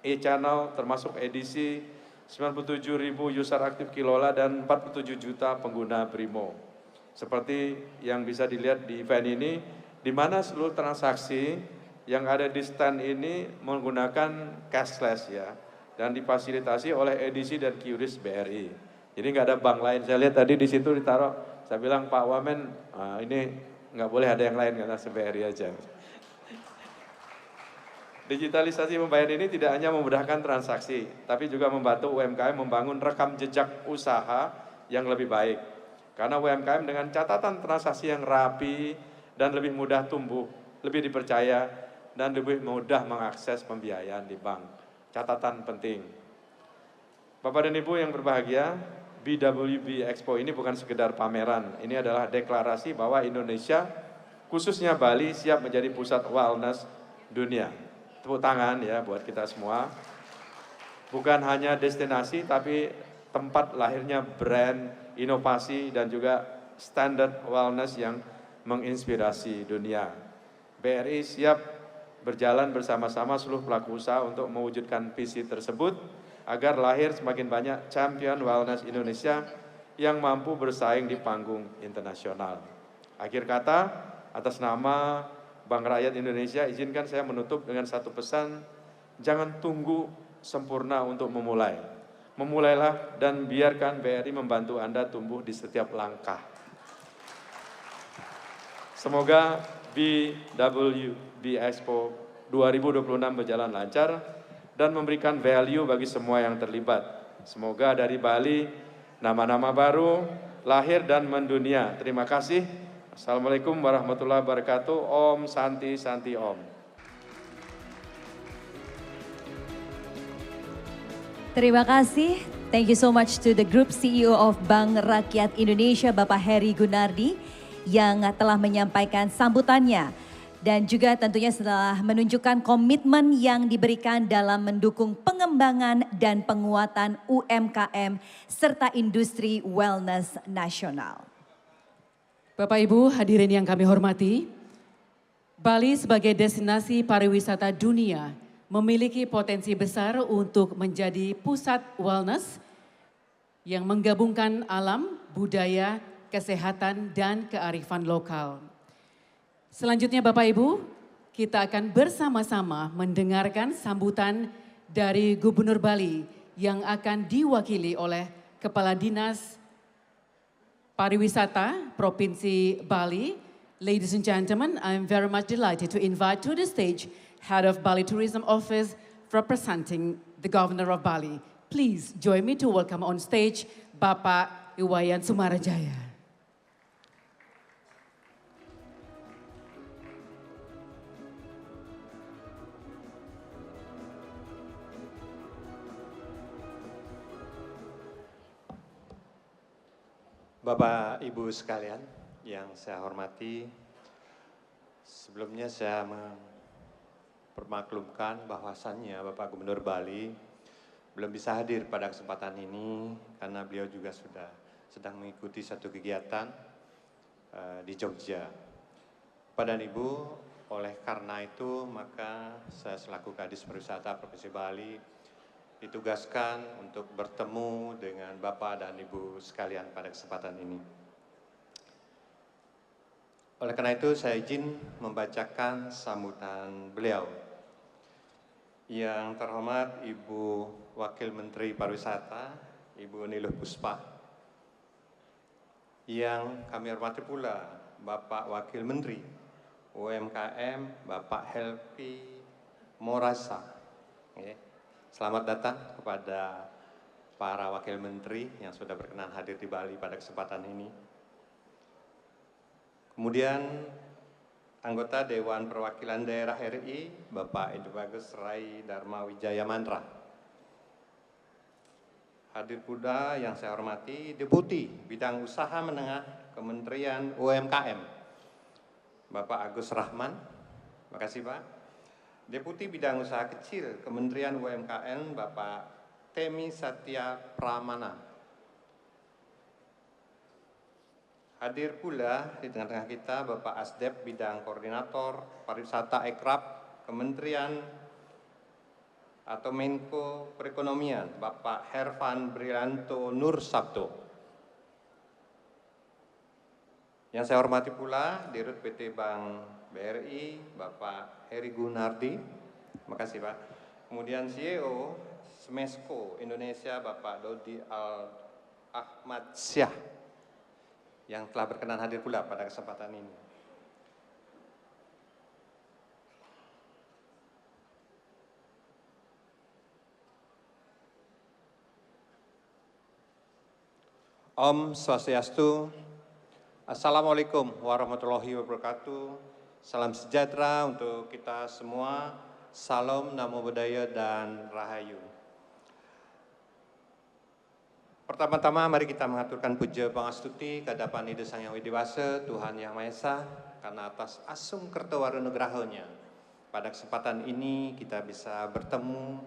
e-channel termasuk edisi, 97.000 user aktif Kilola dan 47 juta pengguna Brimo. Seperti yang bisa dilihat di event ini, di mana seluruh transaksi yang ada di stand ini menggunakan cashless ya, dan difasilitasi oleh edisi dan QRIS BRI. Jadi nggak ada bank lain. Saya lihat tadi di situ ditaruh, saya bilang Pak Wamen, ini nggak boleh ada yang lain karena BRI aja. Digitalisasi pembayaran ini tidak hanya memudahkan transaksi, tapi juga membantu UMKM membangun rekam jejak usaha yang lebih baik. Karena UMKM dengan catatan transaksi yang rapi dan lebih mudah tumbuh, lebih dipercaya, dan lebih mudah mengakses pembiayaan di bank. Catatan penting. Bapak dan Ibu yang berbahagia, BWB Expo ini bukan sekedar pameran. Ini adalah deklarasi bahwa Indonesia, khususnya Bali, siap menjadi pusat wellness dunia. Tepuk tangan ya buat kita semua. Bukan hanya destinasi, tapi tempat lahirnya brand, inovasi, dan juga standar wellness yang menginspirasi dunia. BRI siap berjalan bersama-sama seluruh pelaku usaha untuk mewujudkan visi tersebut agar lahir semakin banyak champion wellness Indonesia yang mampu bersaing di panggung internasional. Akhir kata, atas nama Bank Rakyat Indonesia, izinkan saya menutup dengan satu pesan, jangan tunggu sempurna untuk memulai. Memulailah dan biarkan BRI membantu Anda tumbuh di setiap langkah. Semoga BWB Expo 2026 berjalan lancar dan memberikan value bagi semua yang terlibat. Semoga dari Bali, nama-nama baru lahir dan mendunia. Terima kasih. Assalamualaikum warahmatullahi wabarakatuh. Om Santi Santi Om. Terima kasih. Thank you so much to the Group CEO of Bank Rakyat Indonesia, Bapak Heri Gunardi, yang telah menyampaikan sambutannya. Dan juga tentunya setelah menunjukkan komitmen yang diberikan dalam mendukung pengembangan dan penguatan UMKM serta industri wellness nasional. Bapak Ibu hadirin yang kami hormati, Bali sebagai destinasi pariwisata dunia memiliki potensi besar untuk menjadi pusat wellness yang menggabungkan alam, budaya, kesehatan, dan kearifan lokal. Selanjutnya Bapak Ibu, kita akan bersama-sama mendengarkan sambutan dari Gubernur Bali yang akan diwakili oleh Kepala Dinas Pariwisata Provinsi Bali. Ladies and gentlemen, I'm very much delighted to invite to the stage Head of Bali Tourism Office representing the Governor of Bali. Please join me to welcome on stage Bapak Iwayan Sumarajaya. Bapak Ibu sekalian yang saya hormati, sebelumnya saya mempermaklumkan bahwasannya Bapak Gubernur Bali belum bisa hadir pada kesempatan ini karena beliau juga sudah sedang mengikuti satu kegiatan di Jogja. Bapak dan Ibu, oleh karena itu maka saya selaku Kadis Pariwisata Provinsi Bali ditugaskan untuk bertemu dengan Bapak dan Ibu sekalian pada kesempatan ini. Oleh karena itu saya izin membacakan sambutan beliau. Yang terhormat Ibu Wakil Menteri Pariwisata, Ibu Niluh Puspa. Yang kami hormati pula Bapak Wakil Menteri UMKM, Bapak Helvi Morasa. Selamat datang kepada para wakil menteri yang sudah berkenan hadir di Bali pada kesempatan ini. Kemudian anggota Dewan Perwakilan Daerah RI, Bapak Edu Bagus Rai Dharma Wijaya Mantra. Hadir pula yang saya hormati Deputi Bidang Usaha Menengah Kementerian UMKM, Bapak Agus Rahman. Terima kasih Pak. Deputi Bidang Usaha Kecil Kementerian UMKM, Bapak Temi Satya Pramana. Hadir pula di tengah-tengah kita Bapak Asdep Bidang Koordinator Pariwisata Ekrab Kementerian atau Menko Perekonomian, Bapak Hervan Brianto Nur Sabto. Yang saya hormati pula Dirut PT Bank BRI, Bapak Heri Gunardi. Terima kasih Pak. Kemudian CEO Smesco Indonesia, Bapak Dodi Ahmad Syah, yang telah berkenan hadir pula pada kesempatan ini. Om Swastiastu. Assalamualaikum warahmatullahi wabarakatuh. Salam sejahtera untuk kita semua. Salam, Namo Buddhaya, dan Rahayu. Pertama-tama mari kita mengaturkan puja pangastuti kehadapan Ida Sang Hyang Widi Wasa, Tuhan Yang Maha Esa, karena atas asung kertawarunugrahonya pada kesempatan ini kita bisa bertemu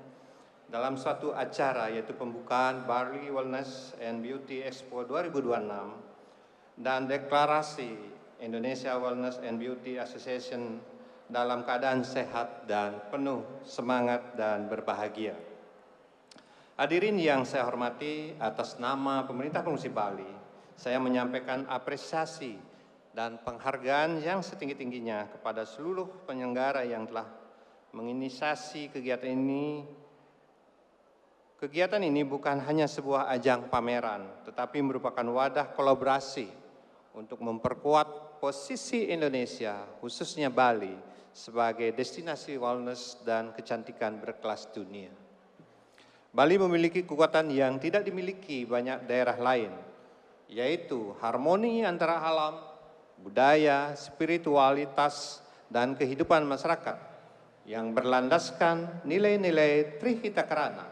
dalam suatu acara yaitu pembukaan Bali Wellness and Beauty Expo 2026 dan deklarasi Indonesia Wellness and Beauty Association dalam keadaan sehat dan penuh semangat dan berbahagia. Hadirin yang saya hormati, atas nama pemerintah Provinsi Bali, saya menyampaikan apresiasi dan penghargaan yang setinggi-tingginya kepada seluruh penyelenggara yang telah menginisiasi kegiatan ini. Kegiatan ini bukan hanya sebuah ajang pameran, tetapi merupakan wadah kolaborasi untuk memperkuat posisi Indonesia, khususnya Bali, sebagai destinasi wellness dan kecantikan berkelas dunia. Bali memiliki kekuatan yang tidak dimiliki banyak daerah lain, yaitu harmoni antara alam, budaya, spiritualitas, dan kehidupan masyarakat yang berlandaskan nilai-nilai Trihitakarana.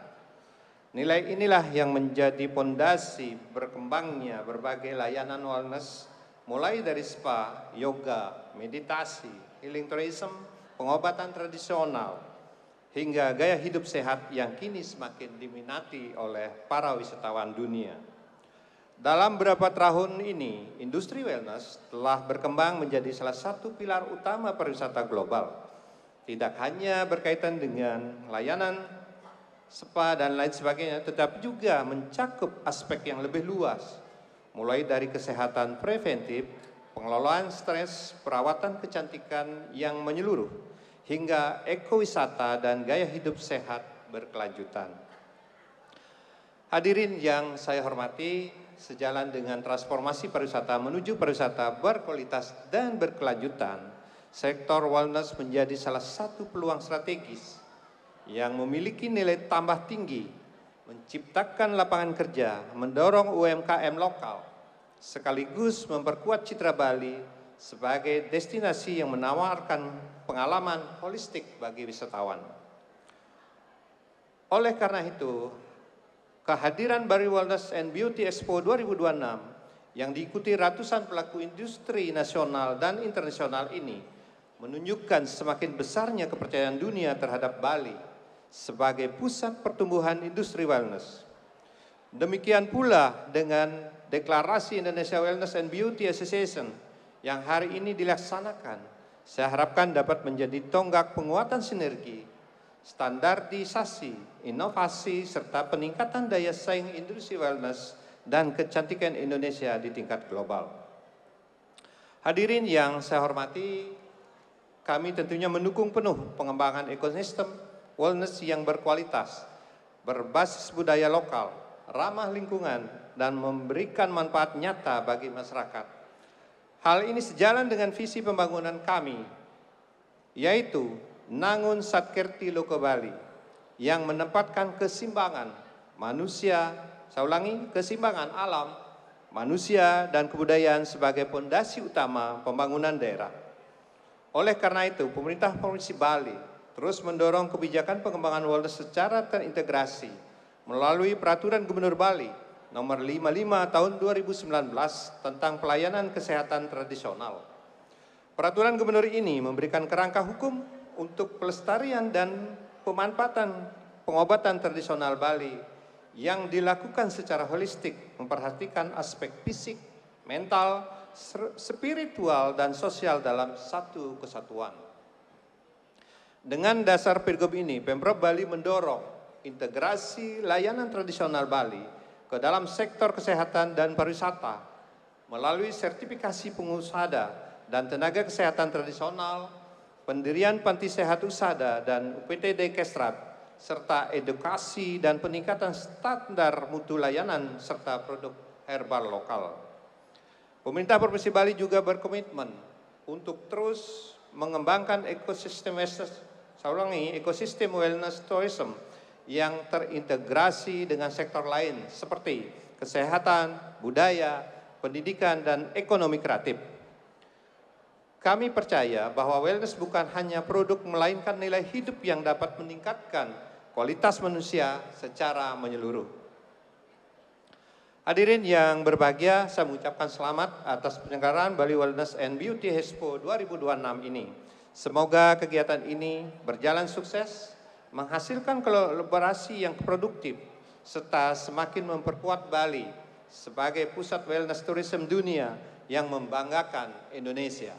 Nilai inilah yang menjadi pondasi berkembangnya berbagai layanan wellness, mulai dari spa, yoga, meditasi, healing tourism, pengobatan tradisional, hingga gaya hidup sehat yang kini semakin diminati oleh para wisatawan dunia. Dalam beberapa tahun ini, industri wellness telah berkembang menjadi salah satu pilar utama pariwisata global. Tidak hanya berkaitan dengan layanan spa dan lain sebagainya, tetapi juga mencakup aspek yang lebih luas, mulai dari kesehatan preventif, pengelolaan stres, perawatan kecantikan yang menyeluruh, hingga ekowisata dan gaya hidup sehat berkelanjutan. Hadirin yang saya hormati, sejalan dengan transformasi pariwisata menuju pariwisata berkualitas dan berkelanjutan, sektor wellness menjadi salah satu peluang strategis yang memiliki nilai tambah tinggi, menciptakan lapangan kerja, mendorong UMKM lokal, sekaligus memperkuat citra Bali sebagai destinasi yang menawarkan pengalaman holistik bagi wisatawan. Oleh karena itu, kehadiran Bali Wellness and Beauty Expo 2026 yang diikuti ratusan pelaku industri nasional dan internasional ini menunjukkan semakin besarnya kepercayaan dunia terhadap Bali sebagai pusat pertumbuhan industri wellness. Demikian pula dengan deklarasi Indonesia Wellness and Beauty Association yang hari ini dilaksanakan, saya harapkan dapat menjadi tonggak penguatan sinergi, standarisasi, inovasi, serta peningkatan daya saing industri wellness dan kecantikan Indonesia di tingkat global. Hadirin yang saya hormati, kami tentunya mendukung penuh pengembangan ekosistem wellness yang berkualitas, berbasis budaya lokal, ramah lingkungan, dan memberikan manfaat nyata bagi masyarakat. Hal ini sejalan dengan visi pembangunan kami, yaitu Nangun Satkerti Loko Bali, yang menempatkan keseimbangan manusia, saya ulangi, keseimbangan alam, manusia, dan kebudayaan sebagai fondasi utama pembangunan daerah. Oleh karena itu, pemerintah Provinsi Bali terus mendorong kebijakan pengembangan wellness secara terintegrasi melalui Peraturan Gubernur Bali Nomor 55 Tahun 2019 tentang pelayanan kesehatan tradisional. Peraturan Gubernur ini memberikan kerangka hukum untuk pelestarian dan pemanfaatan pengobatan tradisional Bali yang dilakukan secara holistik, memperhatikan aspek fisik, mental, spiritual, dan sosial dalam satu kesatuan. Dengan dasar Pergub ini, Pemprov Bali mendorong integrasi layanan tradisional Bali ke dalam sektor kesehatan dan pariwisata melalui sertifikasi pengusaha dan tenaga kesehatan tradisional, pendirian panti sehat usada dan UPTD Kesrat, serta edukasi dan peningkatan standar mutu layanan serta produk herbal lokal. Pemerintah Provinsi Bali juga berkomitmen untuk terus mengembangkan ekosistem wellness tourism yang terintegrasi dengan sektor lain seperti kesehatan, budaya, pendidikan, dan ekonomi kreatif. Kami percaya bahwa wellness bukan hanya produk melainkan nilai hidup yang dapat meningkatkan kualitas manusia secara menyeluruh. Hadirin yang berbahagia, saya mengucapkan selamat atas penyelenggaraan Bali Wellness and Beauty Expo 2026 ini. Semoga kegiatan ini berjalan sukses, menghasilkan kolaborasi yang produktif, serta semakin memperkuat Bali sebagai pusat wellness tourism dunia yang membanggakan Indonesia.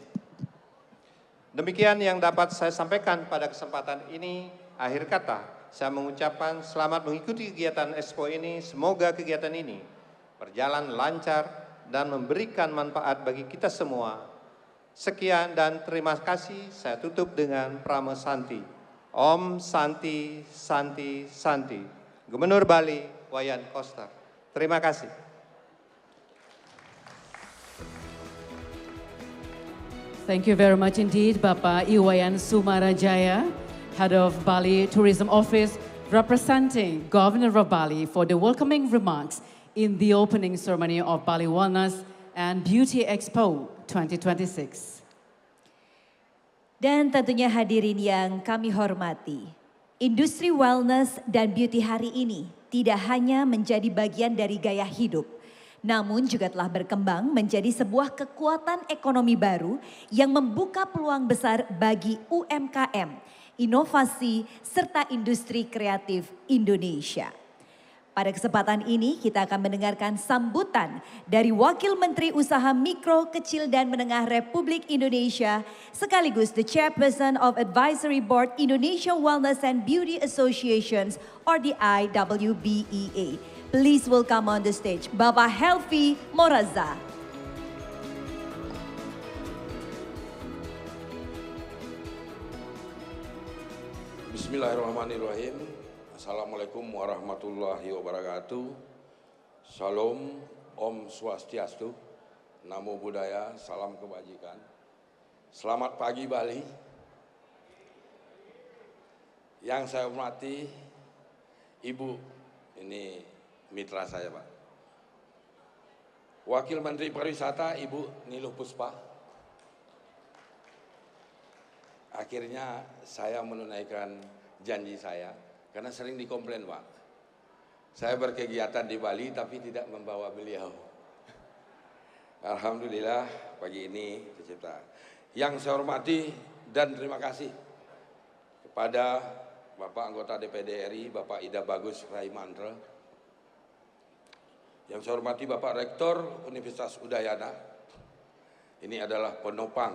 Demikian yang dapat saya sampaikan pada kesempatan ini. Akhir kata, saya mengucapkan selamat mengikuti kegiatan Expo ini. Semoga kegiatan ini berjalan lancar dan memberikan manfaat bagi kita semua. Sekian dan terima kasih. Saya tutup dengan Prama Santi. Om Santi Santi Santi. Gubernur Bali, Wayan Koster. Terima kasih. Thank you very much indeed, Bapak Iwayan Sumarajaya, Head of Bali Tourism Office, representing Governor of Bali for the welcoming remarks in the opening ceremony of Bali Wellness and Beauty Expo 2026. Dan tentunya hadirin yang kami hormati, industri wellness dan beauty hari ini tidak hanya menjadi bagian dari gaya hidup, namun juga telah berkembang menjadi sebuah kekuatan ekonomi baru yang membuka peluang besar bagi UMKM, inovasi, serta industri kreatif Indonesia. Pada kesempatan ini kita akan mendengarkan sambutan dari Wakil Menteri Usaha Mikro, Kecil, dan Menengah Republik Indonesia, sekaligus the Chairperson of Advisory Board Indonesia Wellness and Beauty Associations or the IWBEA. Please welcome on the stage Bapak Helvi Moraza. Bismillahirrahmanirrahim. Assalamualaikum warahmatullahi wabarakatuh. Shalom, Om Swastiastu, Namo Buddhaya, salam kebajikan. Selamat pagi Bali. Yang saya hormati Ibu, ini mitra saya Pak. Wakil Menteri Pariwisata Ibu Niluh Puspa. Akhirnya saya menunaikan janji saya. Karena sering dikomplain Pak, saya berkegiatan di Bali tapi tidak membawa beliau. Alhamdulillah pagi ini tercipta. Yang saya hormati dan terima kasih kepada Bapak Anggota DPD RI, Bapak Ida Bagus Raimantra. Yang saya hormati Bapak Rektor Universitas Udayana. Ini adalah penopang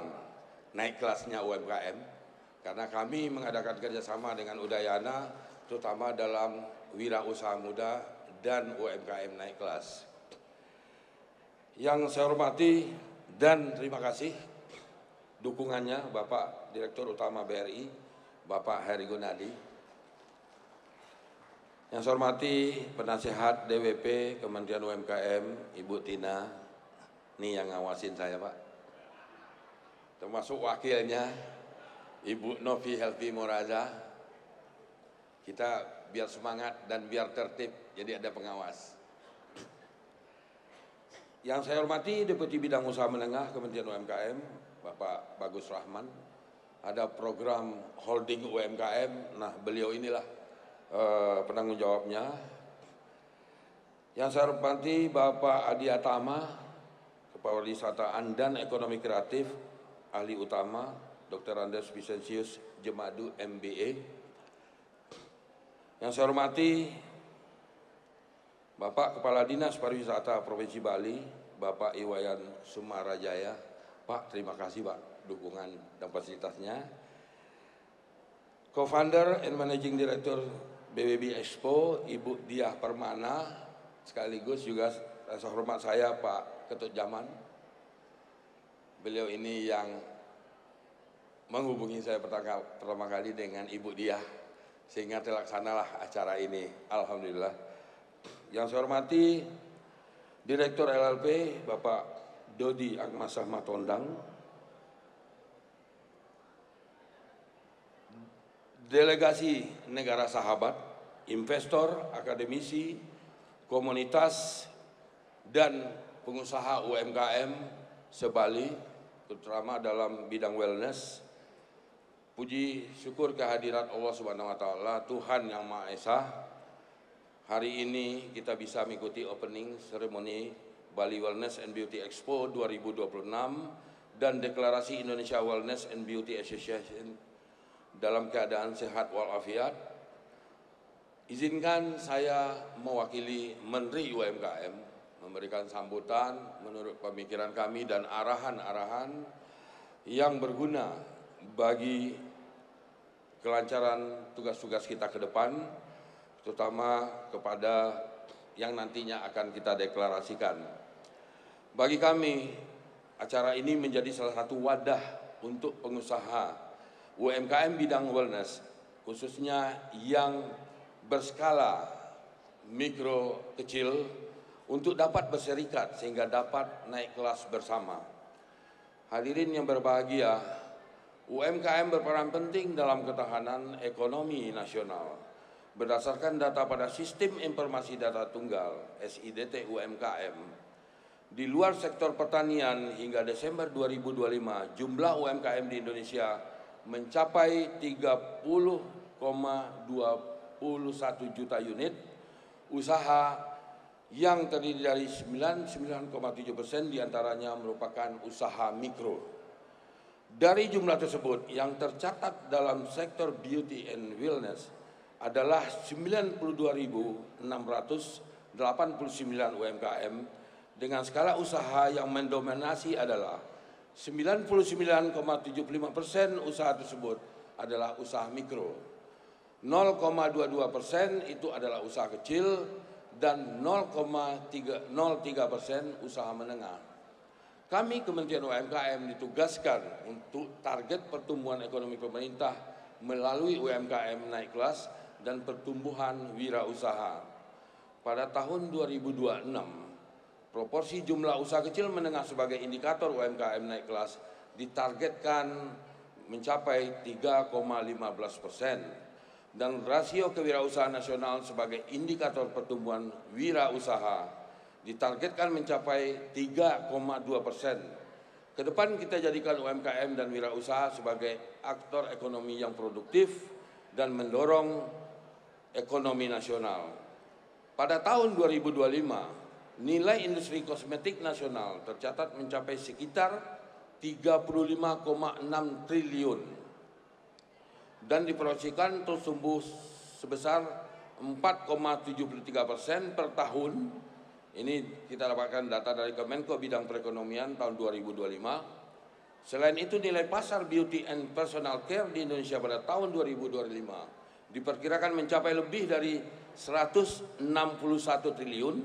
naik kelasnya UMKM. Karena kami mengadakan kerjasama dengan Udayana, terutama dalam wirausaha muda dan UMKM naik kelas. Yang saya hormati dan terima kasih dukungannya Bapak Direktur Utama BRI, Bapak Heri Gunadi. Yang saya hormati Penasehat DWP Kementerian UMKM, Ibu Tina, ini yang ngawasin saya Pak. Termasuk wakilnya, Ibu Novi Helvi Moraza. Kita biar semangat dan biar tertib jadi ada pengawas. Yang saya hormati Deputi Bidang Usaha Menengah Kementerian UMKM, Bapak Bagus Rahman. Ada program holding UMKM, nah beliau inilah penanggung jawabnya. Yang saya hormati Bapak Adi Atama, Kepala Wisata dan Ekonomi Kreatif, Ahli Utama, Dr. Andes Vicensius Jemadu MBA. Yang saya hormati Bapak Kepala Dinas Pariwisata Provinsi Bali, Bapak Iwayan Sumarajaya. Pak, terima kasih Pak dukungan dan fasilitasnya. Co-founder and Managing Director BBB Expo, Ibu Diah Permana, sekaligus juga rasa hormat saya Pak Ketut Zaman. Beliau ini yang menghubungi saya pertama kali dengan Ibu Diah, sehingga terlaksanalah acara ini. Alhamdulillah. Yang saya hormati Direktur LLP Bapak Dodi Akmasah Matondang, delegasi negara sahabat, investor, akademisi, komunitas, dan pengusaha UMKM se-Bali, terutama dalam bidang wellness. Puji syukur kehadirat Allah Subhanahu wa taala, Tuhan yang Maha Esa. Hari ini kita bisa mengikuti opening ceremony Bali Wellness and Beauty Expo 2026 dan deklarasi Indonesia Wellness and Beauty Association dalam keadaan sehat walafiat. Izinkan saya mewakili Menteri UMKM memberikan sambutan menurut pemikiran kami dan arahan-arahan yang berguna bagi kelancaran tugas-tugas kita ke depan, terutama kepada yang nantinya akan kita deklarasikan. Bagi kami, acara ini menjadi salah satu wadah untuk pengusaha UMKM bidang wellness, khususnya yang berskala mikro kecil, untuk dapat berserikat sehingga dapat naik kelas bersama. Hadirin yang berbahagia, UMKM berperan penting dalam ketahanan ekonomi nasional. Berdasarkan data pada Sistem Informasi Data Tunggal (SIDT) UMKM, di luar sektor pertanian hingga Desember 2025, jumlah UMKM di Indonesia mencapai 30,21 juta unit usaha yang terdiri dari 99,7% diantaranya merupakan usaha mikro. Dari jumlah tersebut, yang tercatat dalam sektor beauty and wellness adalah 92.689 UMKM dengan skala usaha yang mendominasi adalah 99,75% usaha tersebut adalah usaha mikro, 0,22% itu adalah usaha kecil, dan 0,03% usaha menengah. Kami Kementerian UMKM ditugaskan untuk target pertumbuhan ekonomi pemerintah melalui UMKM naik kelas dan pertumbuhan wirausaha. Pada tahun 2026, proporsi jumlah usaha kecil menengah sebagai indikator UMKM naik kelas ditargetkan mencapai 3,15%. Dan rasio kewirausahaan nasional sebagai indikator pertumbuhan wirausaha ditargetkan mencapai 3,2%. Ke depan kita jadikan UMKM dan wirausaha sebagai aktor ekonomi yang produktif dan mendorong ekonomi nasional. Pada tahun 2025, nilai industri kosmetik nasional tercatat mencapai sekitar 35,6 triliun. Dan diproyeksikan terus tumbuh sebesar 4,73% per tahun. Ini kita dapatkan data dari Kemenko Bidang Perekonomian tahun 2025. Selain itu, nilai pasar beauty and personal care di Indonesia pada tahun 2025 diperkirakan mencapai lebih dari 161 triliun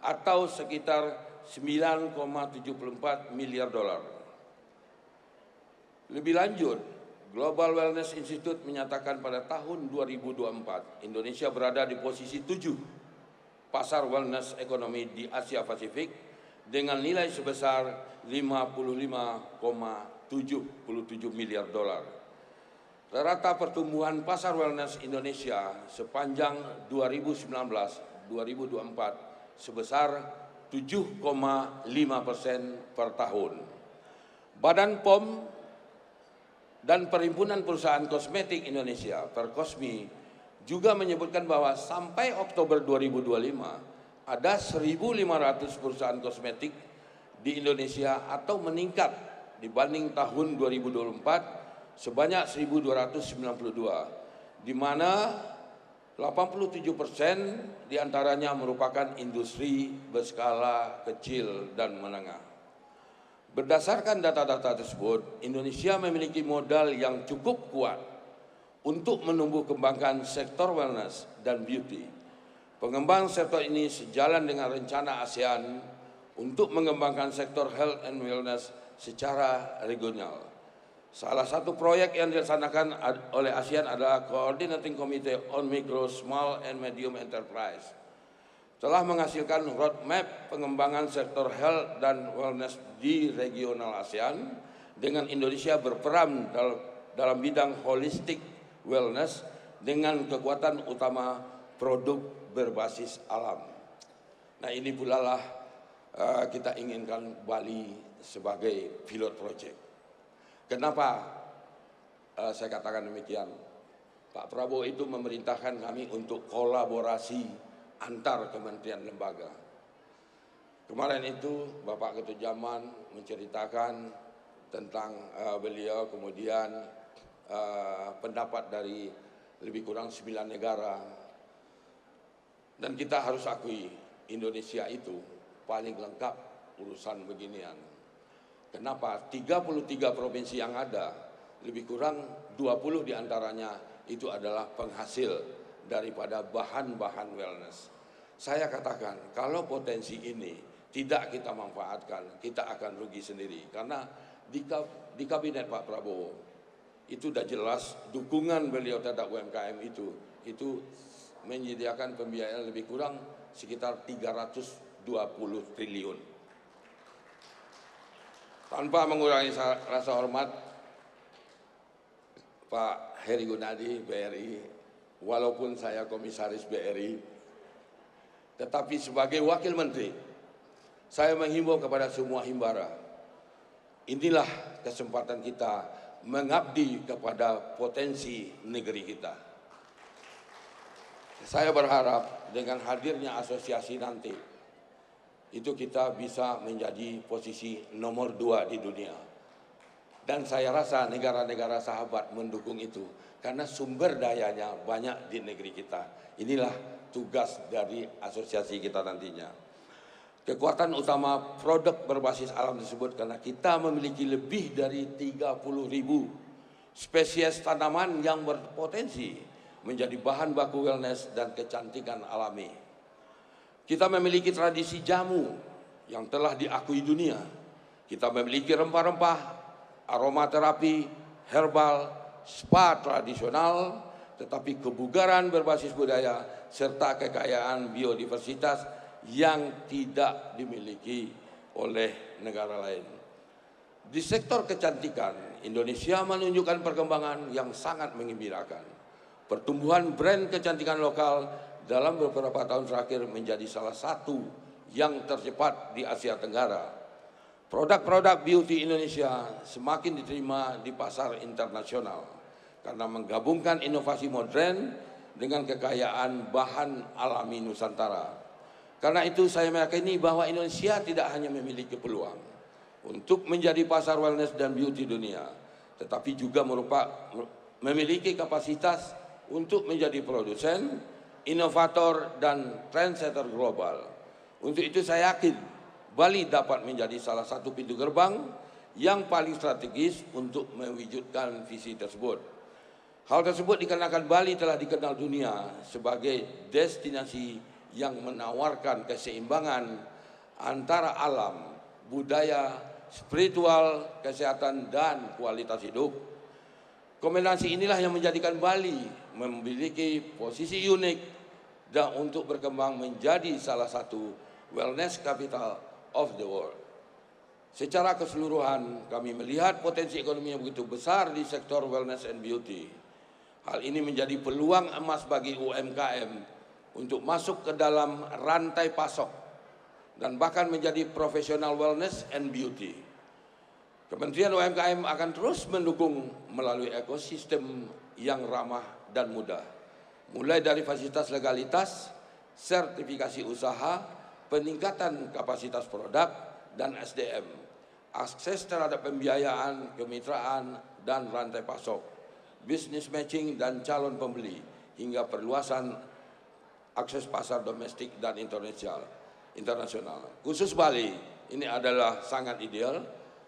atau sekitar 9,74 miliar dolar. Lebih lanjut, Global Wellness Institute menyatakan pada tahun 2024, Indonesia berada di posisi 7 pasar wellness ekonomi di Asia Pasifik dengan nilai sebesar 55,77 miliar dolar. Rata pertumbuhan pasar wellness Indonesia sepanjang 2019 2024 sebesar 7,5% per tahun. Badan POM dan Perhimpunan Perusahaan Kosmetik Indonesia (Perkosmi) juga menyebutkan bahwa sampai Oktober 2025 ada 1.500 perusahaan kosmetik di Indonesia atau meningkat dibanding tahun 2024 sebanyak 1.292, di mana 87% diantaranya merupakan industri berskala kecil dan menengah. Berdasarkan data-data tersebut, Indonesia memiliki modal yang cukup kuat untuk menumbuh kembangkan sektor wellness dan beauty. Pengembangan sektor ini sejalan dengan rencana ASEAN untuk mengembangkan sektor health and wellness secara regional. Salah satu proyek yang dilaksanakan oleh ASEAN adalah Coordinating Committee on Micro, Small and Medium Enterprise. Telah menghasilkan roadmap pengembangan sektor health dan wellness di regional ASEAN dengan Indonesia berperan dalam bidang holistic wellness dengan kekuatan utama produk berbasis alam. Nah, ini pula lah kita inginkan Bali sebagai pilot project. Kenapa saya katakan demikian? Pak Prabowo itu memerintahkan kami untuk kolaborasi antar kementerian lembaga. Kemarin itu Bapak Ketua Zaman menceritakan tentang beliau, kemudian pendapat dari lebih kurang 9 negara. Dan kita harus akui Indonesia itu paling lengkap urusan beginian. Kenapa? 33 provinsi yang ada, lebih kurang 20 diantaranya itu adalah penghasil daripada bahan-bahan wellness. Saya katakan, kalau potensi ini tidak kita manfaatkan, kita akan rugi sendiri. Karena di kabinet Pak Prabowo, itu sudah jelas dukungan beliau terhadap UMKM itu menyediakan pembiayaan lebih kurang sekitar 320 triliun. Tanpa mengurangi rasa hormat, Pak Heri Gunadi, BRI, walaupun saya komisaris BRI, tetapi sebagai wakil menteri, saya menghimbau kepada semua himbara, inilah kesempatan kita mengabdi kepada potensi negeri kita. Saya berharap dengan hadirnya asosiasi nanti, itu kita bisa menjadi posisi nomor 2 di dunia. Dan saya rasa negara-negara sahabat mendukung itu, karena sumber dayanya banyak di negeri kita. Inilah tugas dari asosiasi kita nantinya. Kekuatan utama produk berbasis alam tersebut karena kita memiliki lebih dari 30.000 spesies tanaman yang berpotensi menjadi bahan baku wellness dan kecantikan alami. Kita memiliki tradisi jamu yang telah diakui dunia. Kita memiliki rempah-rempah, aromaterapi, herbal, spa tradisional, tetapi kebugaran berbasis budaya serta kekayaan biodiversitas yang tidak dimiliki oleh negara lain. Di sektor kecantikan, Indonesia menunjukkan perkembangan yang sangat menggembirakan. Pertumbuhan brand kecantikan lokal dalam beberapa tahun terakhir menjadi salah satu yang tercepat di Asia Tenggara. Produk-produk beauty Indonesia semakin diterima di pasar internasional karena menggabungkan inovasi modern dengan kekayaan bahan alami Nusantara. Karena itu saya meyakini bahwa Indonesia tidak hanya memiliki peluang untuk menjadi pasar wellness dan beauty dunia, tetapi juga memiliki kapasitas untuk menjadi produsen, inovator, dan trendsetter global. Untuk itu saya yakin Bali dapat menjadi salah satu pintu gerbang yang paling strategis untuk mewujudkan visi tersebut. Hal tersebut dikarenakan Bali telah dikenal dunia sebagai destinasi yang menawarkan keseimbangan antara alam, budaya, spiritual, kesehatan, dan kualitas hidup. Kombinasi inilah yang menjadikan Bali memiliki posisi unik dan untuk berkembang menjadi salah satu wellness capital of the world. Secara keseluruhan kami melihat potensi ekonomi yang begitu besar di sektor wellness and beauty. Hal ini menjadi peluang emas bagi UMKM untuk masuk ke dalam rantai pasok dan bahkan menjadi profesional wellness and beauty. Kementerian UMKM akan terus mendukung melalui ekosistem yang ramah dan mudah, mulai dari fasilitas legalitas, sertifikasi usaha, peningkatan kapasitas produk dan SDM, akses terhadap pembiayaan, kemitraan, dan rantai pasok, business matching dan calon pembeli, hingga perluasan akses pasar domestik dan internasional. Khusus Bali ini adalah sangat ideal.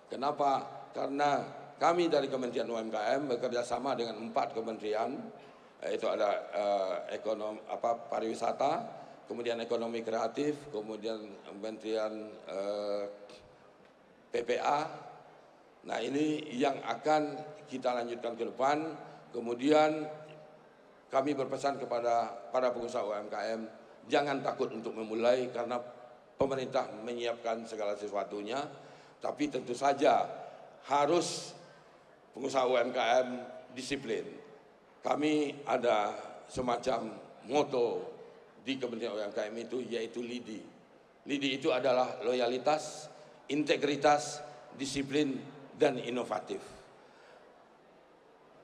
Kenapa? Karena kami dari Kementerian UMKM bekerja sama dengan 4 kementerian, yaitu ada pariwisata, kemudian ekonomi kreatif, kemudian Kementerian PPA. Nah, ini yang akan kita lanjutkan ke depan. Kemudian kami berpesan kepada para pengusaha UMKM, jangan takut untuk memulai karena pemerintah menyiapkan segala sesuatunya. Tapi tentu saja harus pengusaha UMKM disiplin. Kami ada semacam moto di Kementerian UMKM itu, yaitu LIDI. LIDI itu adalah loyalitas, integritas, disiplin, dan inovatif.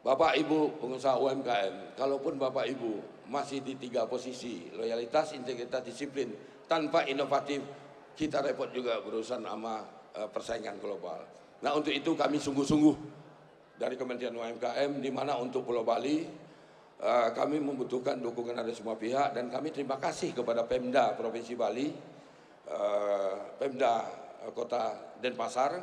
Bapak Ibu pengusaha UMKM, kalaupun Bapak Ibu masih di 3 posisi, loyalitas, integritas, disiplin, tanpa inovatif, kita repot juga berurusan sama persaingan global. Nah, untuk itu kami sungguh-sungguh dari Kementerian UMKM, di mana untuk Pulau Bali kami membutuhkan dukungan dari semua pihak, dan kami terima kasih kepada Pemda Provinsi Bali, Pemda Kota Denpasar,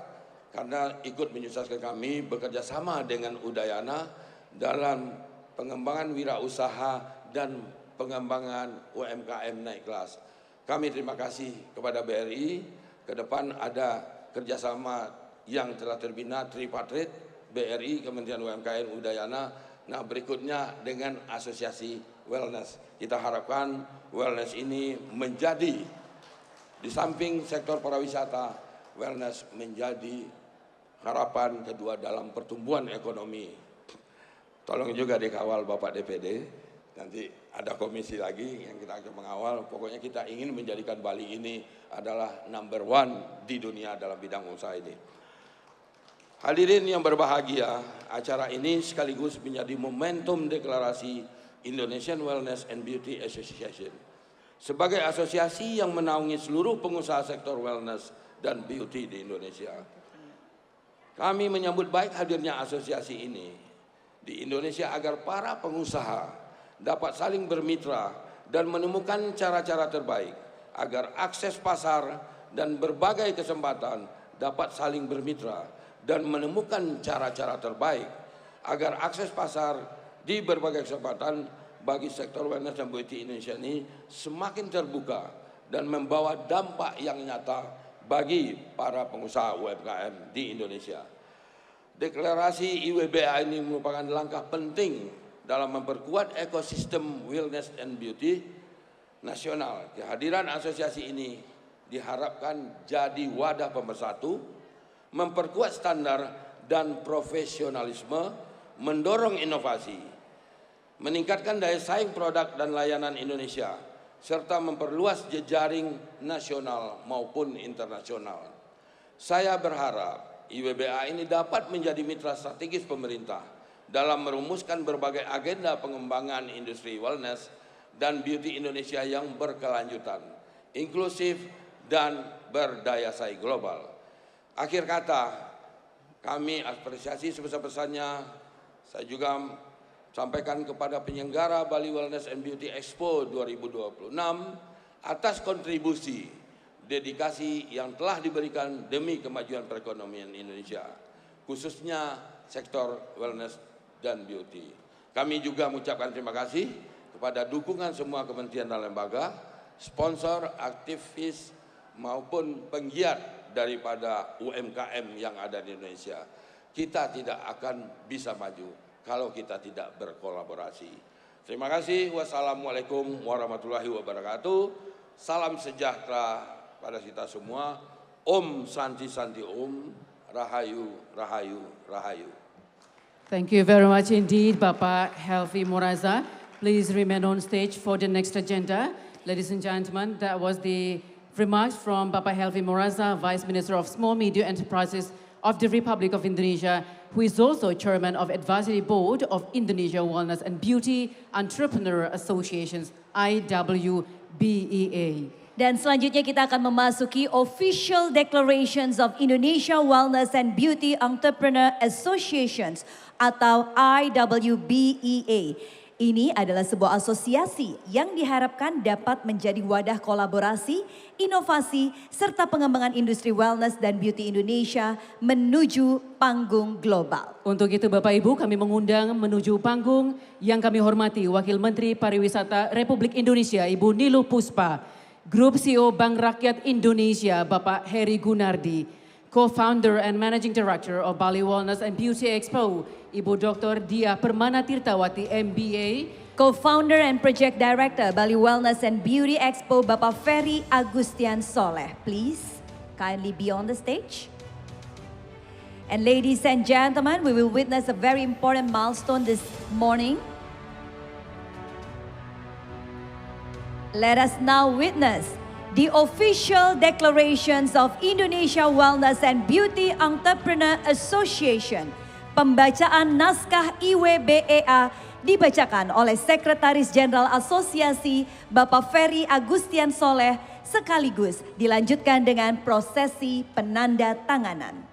karena ikut menyukseskan kami bekerja sama dengan Udayana dalam pengembangan wirausaha dan pengembangan UMKM naik kelas. Kami terima kasih kepada BRI. Ke depan ada kerjasama yang telah terbina tripartit, BRI, Kementerian UMKM, Udayana. Nah, berikutnya dengan asosiasi wellness. Kita harapkan wellness ini menjadi, di samping sektor pariwisata, wellness menjadi harapan kedua dalam pertumbuhan ekonomi. Tolong juga dikawal Bapak DPD, nanti ada komisi lagi yang kita akan mengawal. Pokoknya kita ingin menjadikan Bali ini adalah number 1 di dunia dalam bidang usaha ini. Hadirin yang berbahagia, acara ini sekaligus menjadi momentum deklarasi Indonesian Wellness and Beauty Association sebagai asosiasi yang menaungi seluruh pengusaha sektor wellness dan beauty di Indonesia. Kami menyambut baik hadirnya asosiasi ini di Indonesia agar para pengusaha dapat saling bermitra dan menemukan cara-cara terbaik agar akses pasar dan berbagai kesempatan dapat saling bermitra dan menemukan cara-cara terbaik agar akses pasar di berbagai kesempatan bagi sektor wellness dan beauty Indonesia ini semakin terbuka dan membawa dampak yang nyata bagi para pengusaha UMKM di Indonesia. Deklarasi IWBA ini merupakan langkah penting dalam memperkuat ekosistem wellness and beauty nasional. Kehadiran asosiasi ini diharapkan jadi wadah pemersatu, memperkuat standar dan profesionalisme, mendorong inovasi, meningkatkan daya saing produk dan layanan Indonesia, serta memperluas jejaring nasional maupun internasional. Saya berharap IWBA ini dapat menjadi mitra strategis pemerintah dalam merumuskan berbagai agenda pengembangan industri wellness dan beauty Indonesia yang berkelanjutan, inklusif, dan berdaya saing global. Akhir kata, kami apresiasi sebesar-besarnya. Saya juga sampaikan kepada penyelenggara Bali Wellness and Beauty Expo 2026 atas kontribusi, dedikasi yang telah diberikan demi kemajuan perekonomian Indonesia, khususnya sektor wellness dan beauty. Kami juga mengucapkan terima kasih kepada dukungan semua kementerian dan lembaga, sponsor, aktivis, maupun penggiat daripada UMKM yang ada di Indonesia. Kita tidak akan bisa maju kalau kita tidak berkolaborasi. Terima kasih. Wassalamualaikum warahmatullahi wabarakatuh. Salam sejahtera pada kita semua. Om Santi Santi Om. Rahayu, Rahayu, Rahayu. Thank you very much indeed, Bapak Helvi Muraza. please remain on stage for the next agenda. Ladies and gentlemen, that was the remarks from Bapak Helvi Moraza, Vice Minister of Small Medium Enterprises of the Republic of Indonesia, who is also Chairman of Advisory Board of Indonesia Wellness and Beauty Entrepreneur Associations, IWBEA. Dan selanjutnya kita akan memasuki Official Declarations of Indonesia Wellness and Beauty Entrepreneur Associations atau IWBEA. Ini adalah sebuah asosiasi yang diharapkan dapat menjadi wadah kolaborasi, inovasi, serta pengembangan industri wellness dan beauty Indonesia menuju panggung global. Untuk itu Bapak Ibu kami mengundang menuju panggung yang kami hormati Wakil Menteri Pariwisata Republik Indonesia Ibu Niluh Puspa, Grup CEO Bank Rakyat Indonesia Bapak Heri Gunardi, Co-founder and Managing Director of Bali Wellness and Beauty Expo, Ibu Dr. Dia Permana Tirtawati MBA, Co-founder and Project Director Bali Wellness and Beauty Expo Bapak Ferry Agustian Soleh. Please kindly be on the stage. And ladies and gentlemen, we will witness a very important milestone this morning. Let us now witness the official declarations of Indonesia Wellness and Beauty Entrepreneur Association. Pembacaan naskah IWBEA dibacakan oleh Sekretaris Jenderal Asosiasi Bapak Ferry Agustian Soleh sekaligus dilanjutkan dengan prosesi penanda tanganan.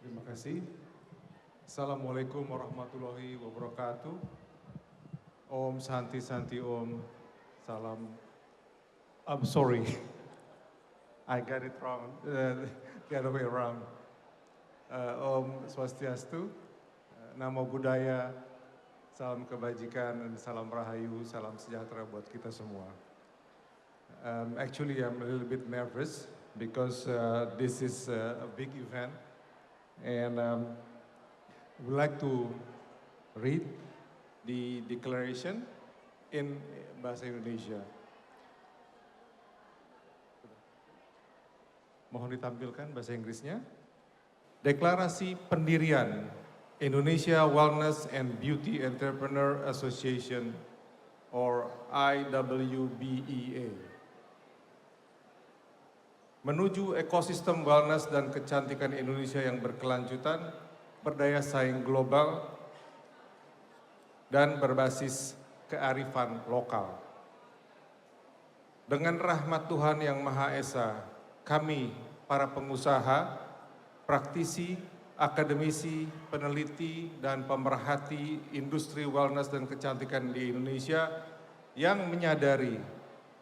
Terima kasih. Assalamualaikum warahmatullahi wabarakatuh. Om Santi Santi Om. Salam. I'm sorry. I got it wrong. The other way around. Om Swastiastu. Namo Buddhaya. Salam kebajikan dan salam rahayu, salam sejahtera buat kita semua. Actually, I'm a little bit nervous because this is a big event. And would like to read the declaration in Bahasa Indonesia. Mohon ditampilkan bahasa Inggrisnya. Deklarasi pendirian Indonesia Wellness and Beauty Entrepreneur Association or IWBEA. Menuju ekosistem wellness dan kecantikan Indonesia yang berkelanjutan, berdaya saing global, dan berbasis kearifan lokal. Dengan rahmat Tuhan Yang Maha Esa, kami, para pengusaha, praktisi, akademisi, peneliti, dan pemerhati industri wellness dan kecantikan di Indonesia yang menyadari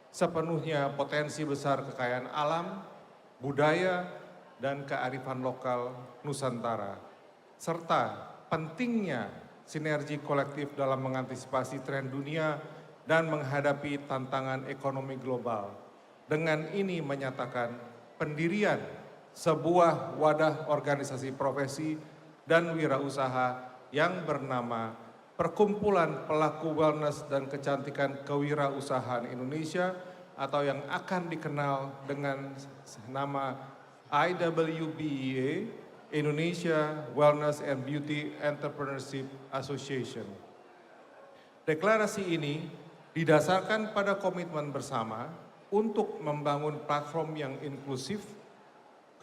sepenuhnya potensi besar kekayaan alam, budaya, dan kearifan lokal Nusantara, serta pentingnya sinergi kolektif dalam mengantisipasi tren dunia dan menghadapi tantangan ekonomi global. Dengan ini menyatakan pendirian sebuah wadah organisasi profesi dan wirausaha yang bernama Perkumpulan Pelaku Wellness dan Kecantikan Kewirausahaan Indonesia atau yang akan dikenal dengan nama IWBEA, Indonesia Wellness and Beauty Entrepreneurship Association. Deklarasi ini didasarkan pada komitmen bersama untuk membangun platform yang inklusif,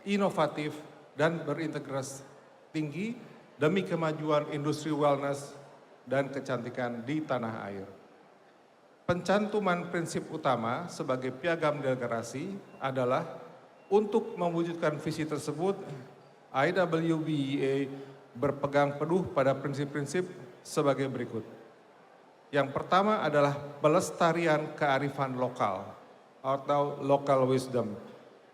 inovatif, dan berintegritas tinggi demi kemajuan industri wellness dan kecantikan di tanah air. Pencantuman prinsip utama sebagai piagam deklarasi adalah untuk mewujudkan visi tersebut, IWBEA berpegang teguh pada prinsip-prinsip sebagai berikut. Yang pertama adalah pelestarian kearifan lokal atau local wisdom,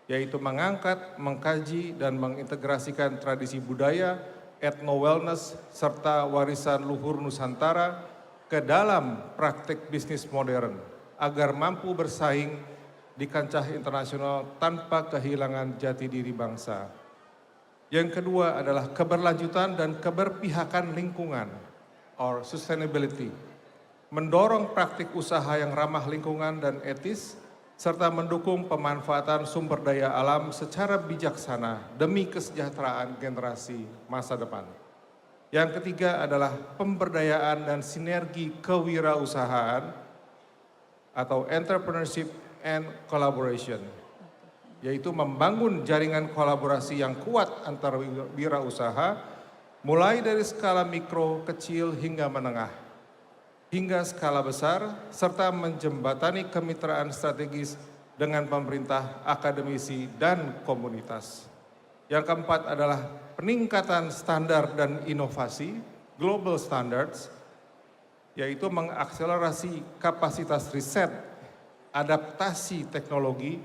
yaitu mengangkat, mengkaji, dan mengintegrasikan tradisi budaya, etno-wellness, serta warisan luhur Nusantara ke dalam praktik bisnis modern agar mampu bersaing di kancah internasional tanpa kehilangan jati diri bangsa. Yang kedua adalah keberlanjutan dan keberpihakan lingkungan or sustainability, mendorong praktik usaha yang ramah lingkungan dan etis serta mendukung pemanfaatan sumber daya alam secara bijaksana demi kesejahteraan generasi masa depan. Yang ketiga adalah pemberdayaan dan sinergi kewirausahaan atau entrepreneurship and collaboration, yaitu membangun jaringan kolaborasi yang kuat antar wirausaha, mulai dari skala mikro, kecil, hingga menengah, hingga skala besar, serta menjembatani kemitraan strategis dengan pemerintah, akademisi, dan komunitas. Yang keempat adalah peningkatan standar dan inovasi, global standards, yaitu mengakselerasi kapasitas riset, adaptasi teknologi,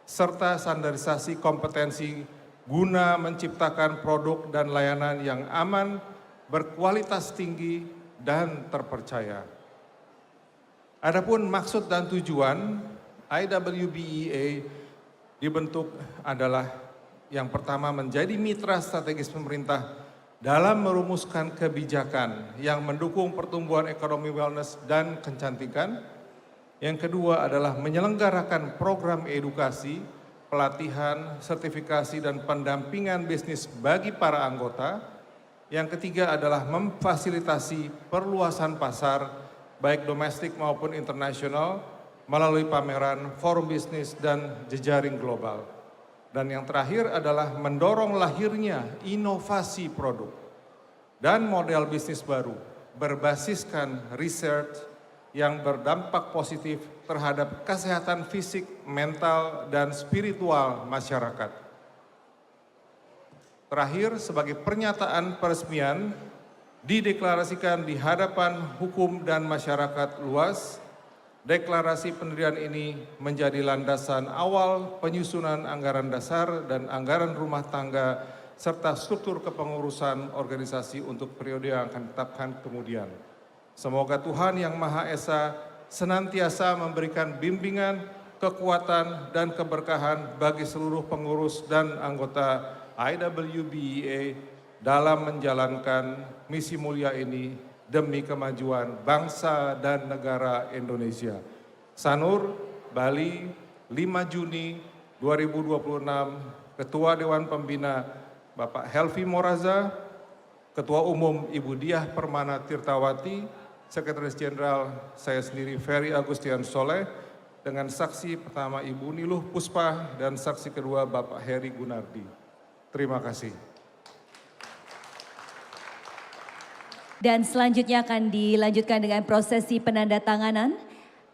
serta standarisasi kompetensi guna menciptakan produk dan layanan yang aman, berkualitas tinggi, dan terpercaya. Adapun maksud dan tujuan IWBEA dibentuk adalah yang pertama menjadi mitra strategis pemerintah dalam merumuskan kebijakan yang mendukung pertumbuhan ekonomi wellness dan kecantikan. Yang kedua adalah menyelenggarakan program edukasi, pelatihan, sertifikasi, dan pendampingan bisnis bagi para anggota. Yang ketiga adalah memfasilitasi perluasan pasar, baik domestik maupun internasional, melalui pameran, forum bisnis, dan jejaring global. Dan yang terakhir adalah mendorong lahirnya inovasi produk dan model bisnis baru, berbasiskan research yang berdampak positif terhadap kesehatan fisik, mental, dan spiritual masyarakat. Terakhir, sebagai pernyataan peresmian, dideklarasikan di hadapan hukum dan masyarakat luas, deklarasi pendirian ini menjadi landasan awal penyusunan anggaran dasar dan anggaran rumah tangga, serta struktur kepengurusan organisasi untuk periode yang akan ditetapkan kemudian. Semoga Tuhan Yang Maha Esa senantiasa memberikan bimbingan, kekuatan, dan keberkahan bagi seluruh pengurus dan anggota IWBEA dalam menjalankan misi mulia ini demi kemajuan bangsa dan negara Indonesia. Sanur, Bali, 5 Juni 2026, Ketua Dewan Pembina Bapak Helvi Moraza, Ketua Umum Ibu Diah Permana Tirtawati, Sekretaris Jenderal saya sendiri Ferry Agustian Soleh, dengan saksi pertama Ibu Niluh Puspa dan saksi kedua Bapak Heri Gunardi. Terima kasih. Dan selanjutnya akan dilanjutkan dengan prosesi penandatanganan.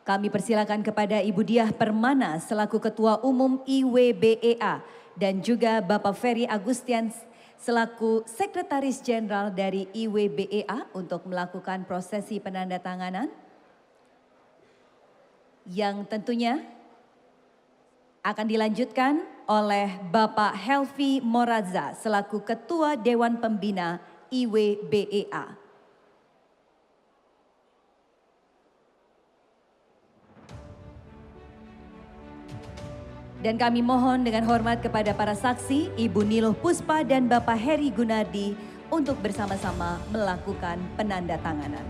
Kami persilakan kepada Ibu Diah Permana selaku Ketua Umum IWBEA dan juga Bapak Ferry Agustian selaku Sekretaris Jenderal dari IWBEA untuk melakukan prosesi penandatanganan yang tentunya akan dilanjutkan oleh Bapak Helvi Moraza selaku Ketua Dewan Pembina IWBEA. Dan kami mohon dengan hormat kepada para saksi, Ibu Niluh Puspa dan Bapak Heri Gunardi untuk bersama-sama melakukan penandatanganan.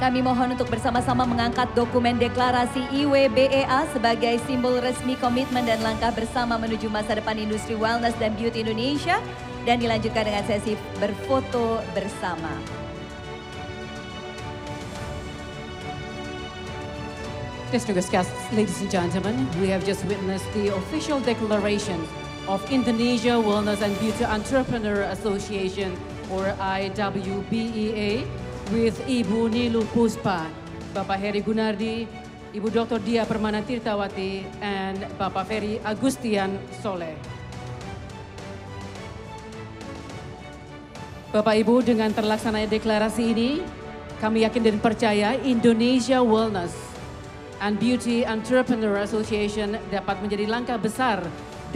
Kami mohon untuk bersama-sama mengangkat dokumen deklarasi IWBEA sebagai simbol resmi komitmen dan langkah bersama menuju masa depan industri wellness dan beauty Indonesia, dan dilanjutkan dengan sesi berfoto bersama. Distinguished guests, ladies and gentlemen, we have just witnessed the official declaration of Indonesia Wellness and Beauty Entrepreneur Association, or IWBEA, with Ibu Niluh Puspa, Bapak Heri Gunardi, Ibu Dr. Diah Permana Tirtawati, and Bapak Ferry Agustian Soleh. Bapak Ibu, dengan terlaksananya deklarasi ini, kami yakin dan percaya Indonesia Wellness and Beauty Entrepreneur Association dapat menjadi langkah besar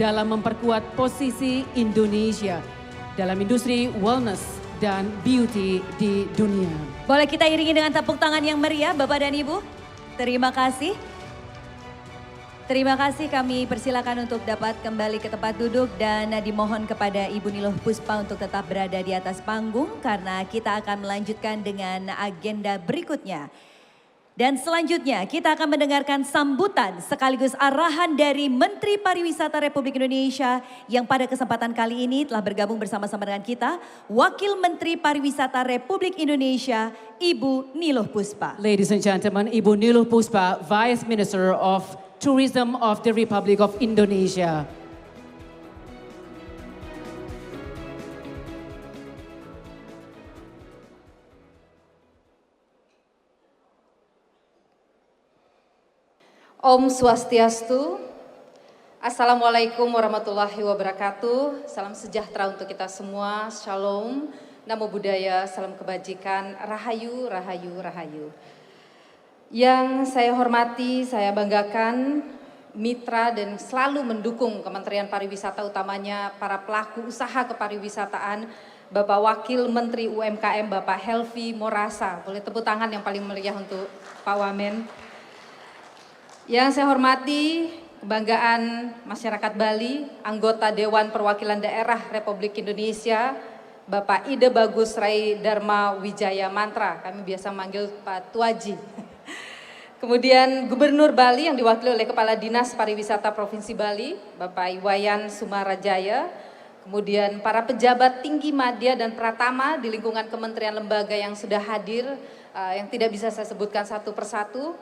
dalam memperkuat posisi Indonesia dalam industri wellness dan beauty di dunia. Boleh kita iringi dengan tepuk tangan yang meriah Bapak dan Ibu? Terima kasih. Terima kasih, kami persilakan untuk dapat kembali ke tempat duduk dan dimohon kepada Ibu Niluh Puspa untuk tetap berada di atas panggung karena kita akan melanjutkan dengan agenda berikutnya. Dan selanjutnya kita akan mendengarkan sambutan sekaligus arahan dari Menteri Pariwisata Republik Indonesia yang pada kesempatan kali ini telah bergabung bersama-sama dengan kita, Wakil Menteri Pariwisata Republik Indonesia, Ibu Niluh Puspa. Ladies and gentlemen, Ibu Niluh Puspa, Vice Minister of Tourism of the Republic of Indonesia. Om Swastiastu, Assalamualaikum warahmatullahi wabarakatuh, salam sejahtera untuk kita semua, Shalom, Namo Buddhaya, salam kebajikan, Rahayu, Rahayu, Rahayu. Yang saya hormati, saya banggakan, mitra dan selalu mendukung Kementerian Pariwisata, utamanya para pelaku usaha kepariwisataan, Bapak Wakil Menteri UMKM, Bapak Helvi Morasa. Boleh tepuk tangan yang paling meriah untuk Pak Wamen. Yang saya hormati, kebanggaan masyarakat Bali, anggota Dewan Perwakilan Daerah Republik Indonesia, Bapak Ide Bagus Rai Dharma Wijaya Mantra, kami biasa manggil Pak Tuaji. Kemudian Gubernur Bali yang diwakili oleh Kepala Dinas Pariwisata Provinsi Bali, Bapak Iwayan Sumarajaya. Kemudian para pejabat tinggi madya dan pratama di lingkungan kementerian lembaga yang sudah hadir, yang tidak bisa saya sebutkan satu persatu.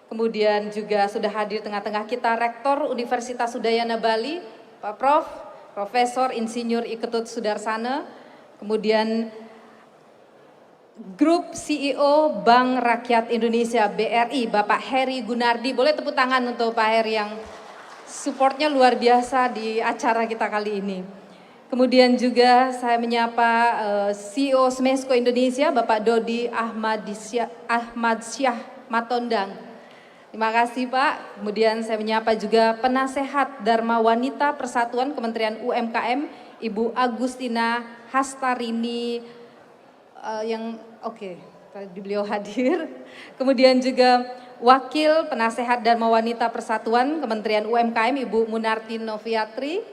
Kemudian juga sudah hadir tengah-tengah kita Rektor Universitas Udayana Bali, Pak Prof, Profesor Insinyur Iketut Sudarsana. Kemudian Grup CEO Bank Rakyat Indonesia BRI, Bapak Heri Gunardi. Boleh tepuk tangan untuk Pak Heri yang supportnya luar biasa di acara kita kali ini. Kemudian juga saya menyapa CEO Smesco Indonesia, Bapak Dodi Ahmad Syah Matondang. Terima kasih Pak. Kemudian saya menyapa juga penasehat Dharma Wanita Persatuan Kementerian UMKM, Ibu Agustina Hastarini tadi beliau hadir. Kemudian juga Wakil Penasehat Dharma Wanita Persatuan Kementerian UMKM, Ibu Munarti Noviatri.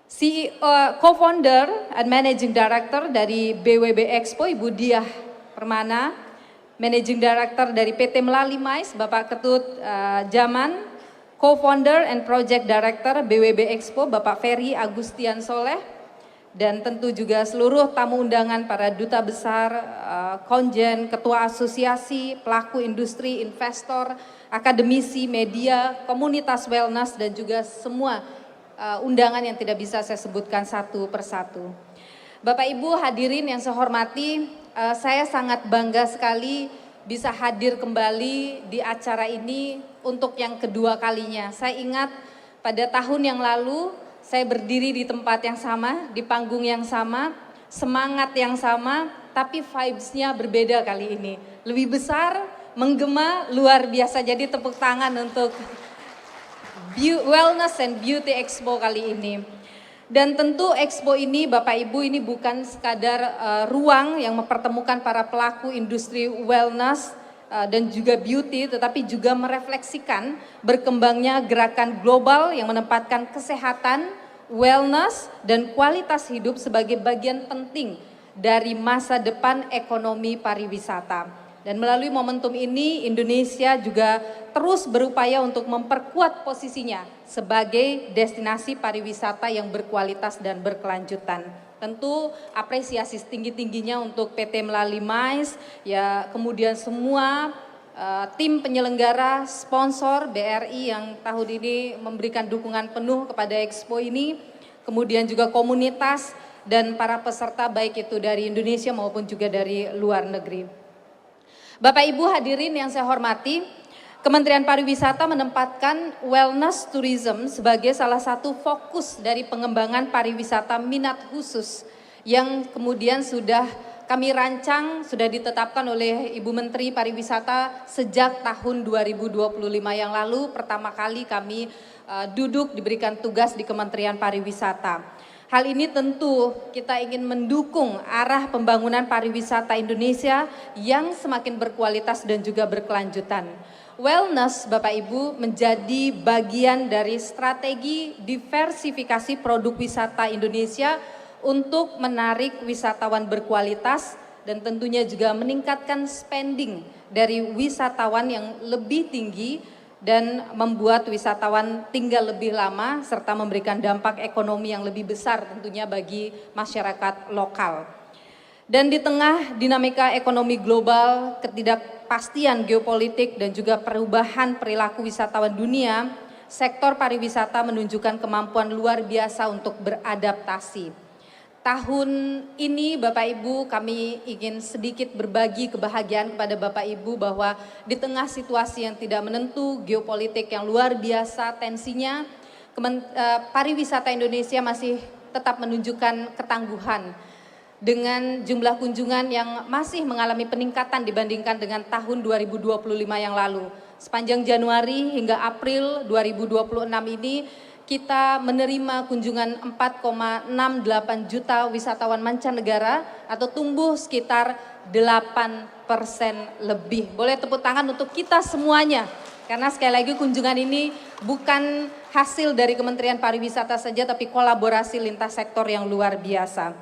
CEO, Co-founder and Managing Director dari BWB Expo, Ibu Diah Permana. Managing Director dari PT Melali Mais, Bapak Ketut Jaman, Co-founder and Project Director BWB Expo, Bapak Ferry Agustian Soleh, dan tentu juga seluruh tamu undangan para duta besar, konjen, ketua asosiasi, pelaku industri, investor, akademisi, media, komunitas wellness, dan juga semua undangan yang tidak bisa saya sebutkan satu persatu. Bapak Ibu hadirin yang saya hormati, saya sangat bangga sekali bisa hadir kembali di acara ini untuk yang kedua kalinya. Saya ingat pada tahun yang lalu saya berdiri di tempat yang sama, di panggung yang sama, semangat yang sama, tapi vibes-nya berbeda kali ini. Lebih besar, menggema, luar biasa. Jadi tepuk tangan untuk Wellness and Beauty Expo kali ini. Dan tentu Expo ini Bapak Ibu ini bukan sekadar ruang yang mempertemukan para pelaku industri wellness dan juga beauty, tetapi juga merefleksikan berkembangnya gerakan global yang menempatkan kesehatan, wellness, dan kualitas hidup sebagai bagian penting dari masa depan ekonomi pariwisata. Dan melalui momentum ini Indonesia juga terus berupaya untuk memperkuat posisinya sebagai destinasi pariwisata yang berkualitas dan berkelanjutan. Tentu apresiasi setinggi-tingginya untuk PT Melali Mais, ya kemudian semua tim penyelenggara, sponsor BRI yang tahun ini memberikan dukungan penuh kepada Expo ini, kemudian juga komunitas dan para peserta baik itu dari Indonesia maupun juga dari luar negeri. Bapak Ibu hadirin yang saya hormati, Kementerian Pariwisata menempatkan wellness tourism sebagai salah satu fokus dari pengembangan pariwisata minat khusus yang kemudian sudah kami rancang, sudah ditetapkan oleh Ibu Menteri Pariwisata sejak tahun 2025 yang lalu. Pertama kali kami duduk diberikan tugas di Kementerian Pariwisata. Hal ini tentu kita ingin mendukung arah pembangunan pariwisata Indonesia yang semakin berkualitas dan juga berkelanjutan. Wellness, Bapak Ibu, menjadi bagian dari strategi diversifikasi produk wisata Indonesia untuk menarik wisatawan berkualitas dan tentunya juga meningkatkan spending dari wisatawan yang lebih tinggi dan membuat wisatawan tinggal lebih lama serta memberikan dampak ekonomi yang lebih besar tentunya bagi masyarakat lokal. Dan di tengah dinamika ekonomi global, ketidakpastian geopolitik dan juga perubahan perilaku wisatawan dunia, sektor pariwisata menunjukkan kemampuan luar biasa untuk beradaptasi. Tahun ini Bapak Ibu kami ingin sedikit berbagi kebahagiaan kepada Bapak Ibu bahwa di tengah situasi yang tidak menentu, geopolitik yang luar biasa tensinya, pariwisata Indonesia masih tetap menunjukkan ketangguhan dengan jumlah kunjungan yang masih mengalami peningkatan dibandingkan dengan tahun 2025 yang lalu. Sepanjang Januari hingga April 2026 ini kita menerima kunjungan 4,68 juta wisatawan mancanegara atau tumbuh sekitar 8% lebih. Boleh tepuk tangan untuk kita semuanya. Karena sekali lagi kunjungan ini bukan hasil dari Kementerian Pariwisata saja tapi kolaborasi lintas sektor yang luar biasa.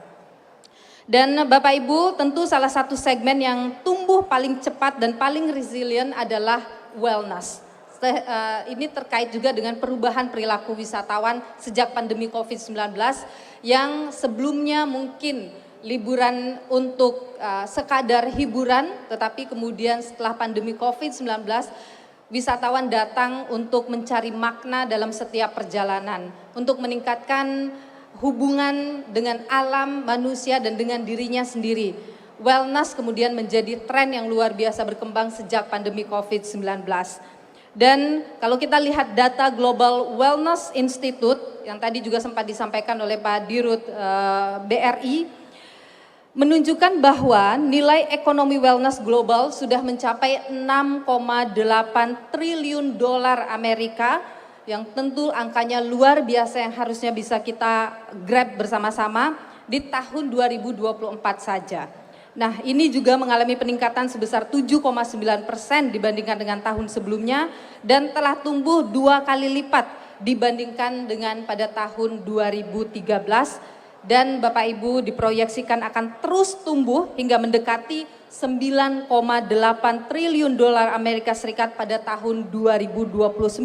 Dan Bapak Ibu tentu salah satu segmen yang tumbuh paling cepat dan paling resilient adalah wellness. Ini terkait juga dengan perubahan perilaku wisatawan sejak pandemi COVID-19 yang sebelumnya mungkin liburan untuk sekadar hiburan, tetapi kemudian setelah pandemi COVID-19 wisatawan datang untuk mencari makna dalam setiap perjalanan, untuk meningkatkan hubungan dengan alam, manusia dan dengan dirinya sendiri. Wellness kemudian menjadi tren yang luar biasa berkembang sejak pandemi COVID-19. Dan kalau kita lihat data Global Wellness Institute yang tadi juga sempat disampaikan oleh Pak Dirut BRI, menunjukkan bahwa nilai ekonomi wellness global sudah mencapai 6,8 triliun dolar Amerika, yang tentu angkanya luar biasa yang harusnya bisa kita grab bersama-sama di tahun 2024 saja. Nah, ini juga mengalami peningkatan sebesar 7,9% dibandingkan dengan tahun sebelumnya dan telah tumbuh 2 kali lipat dibandingkan dengan pada tahun 2013 dan Bapak Ibu diproyeksikan akan terus tumbuh hingga mendekati 9,8 triliun dolar Amerika Serikat pada tahun 2029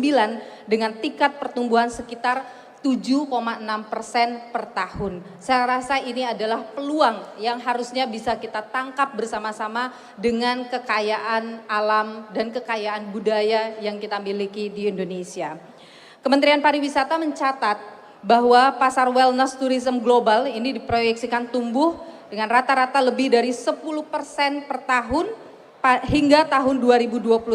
dengan tingkat pertumbuhan sekitar 7,6% per tahun. Saya rasa ini adalah peluang yang harusnya bisa kita tangkap bersama-sama dengan kekayaan alam dan kekayaan budaya yang kita miliki di Indonesia. Kementerian Pariwisata mencatat bahwa pasar wellness tourism global ini diproyeksikan tumbuh dengan rata-rata lebih dari 10% per tahun hingga tahun 2029,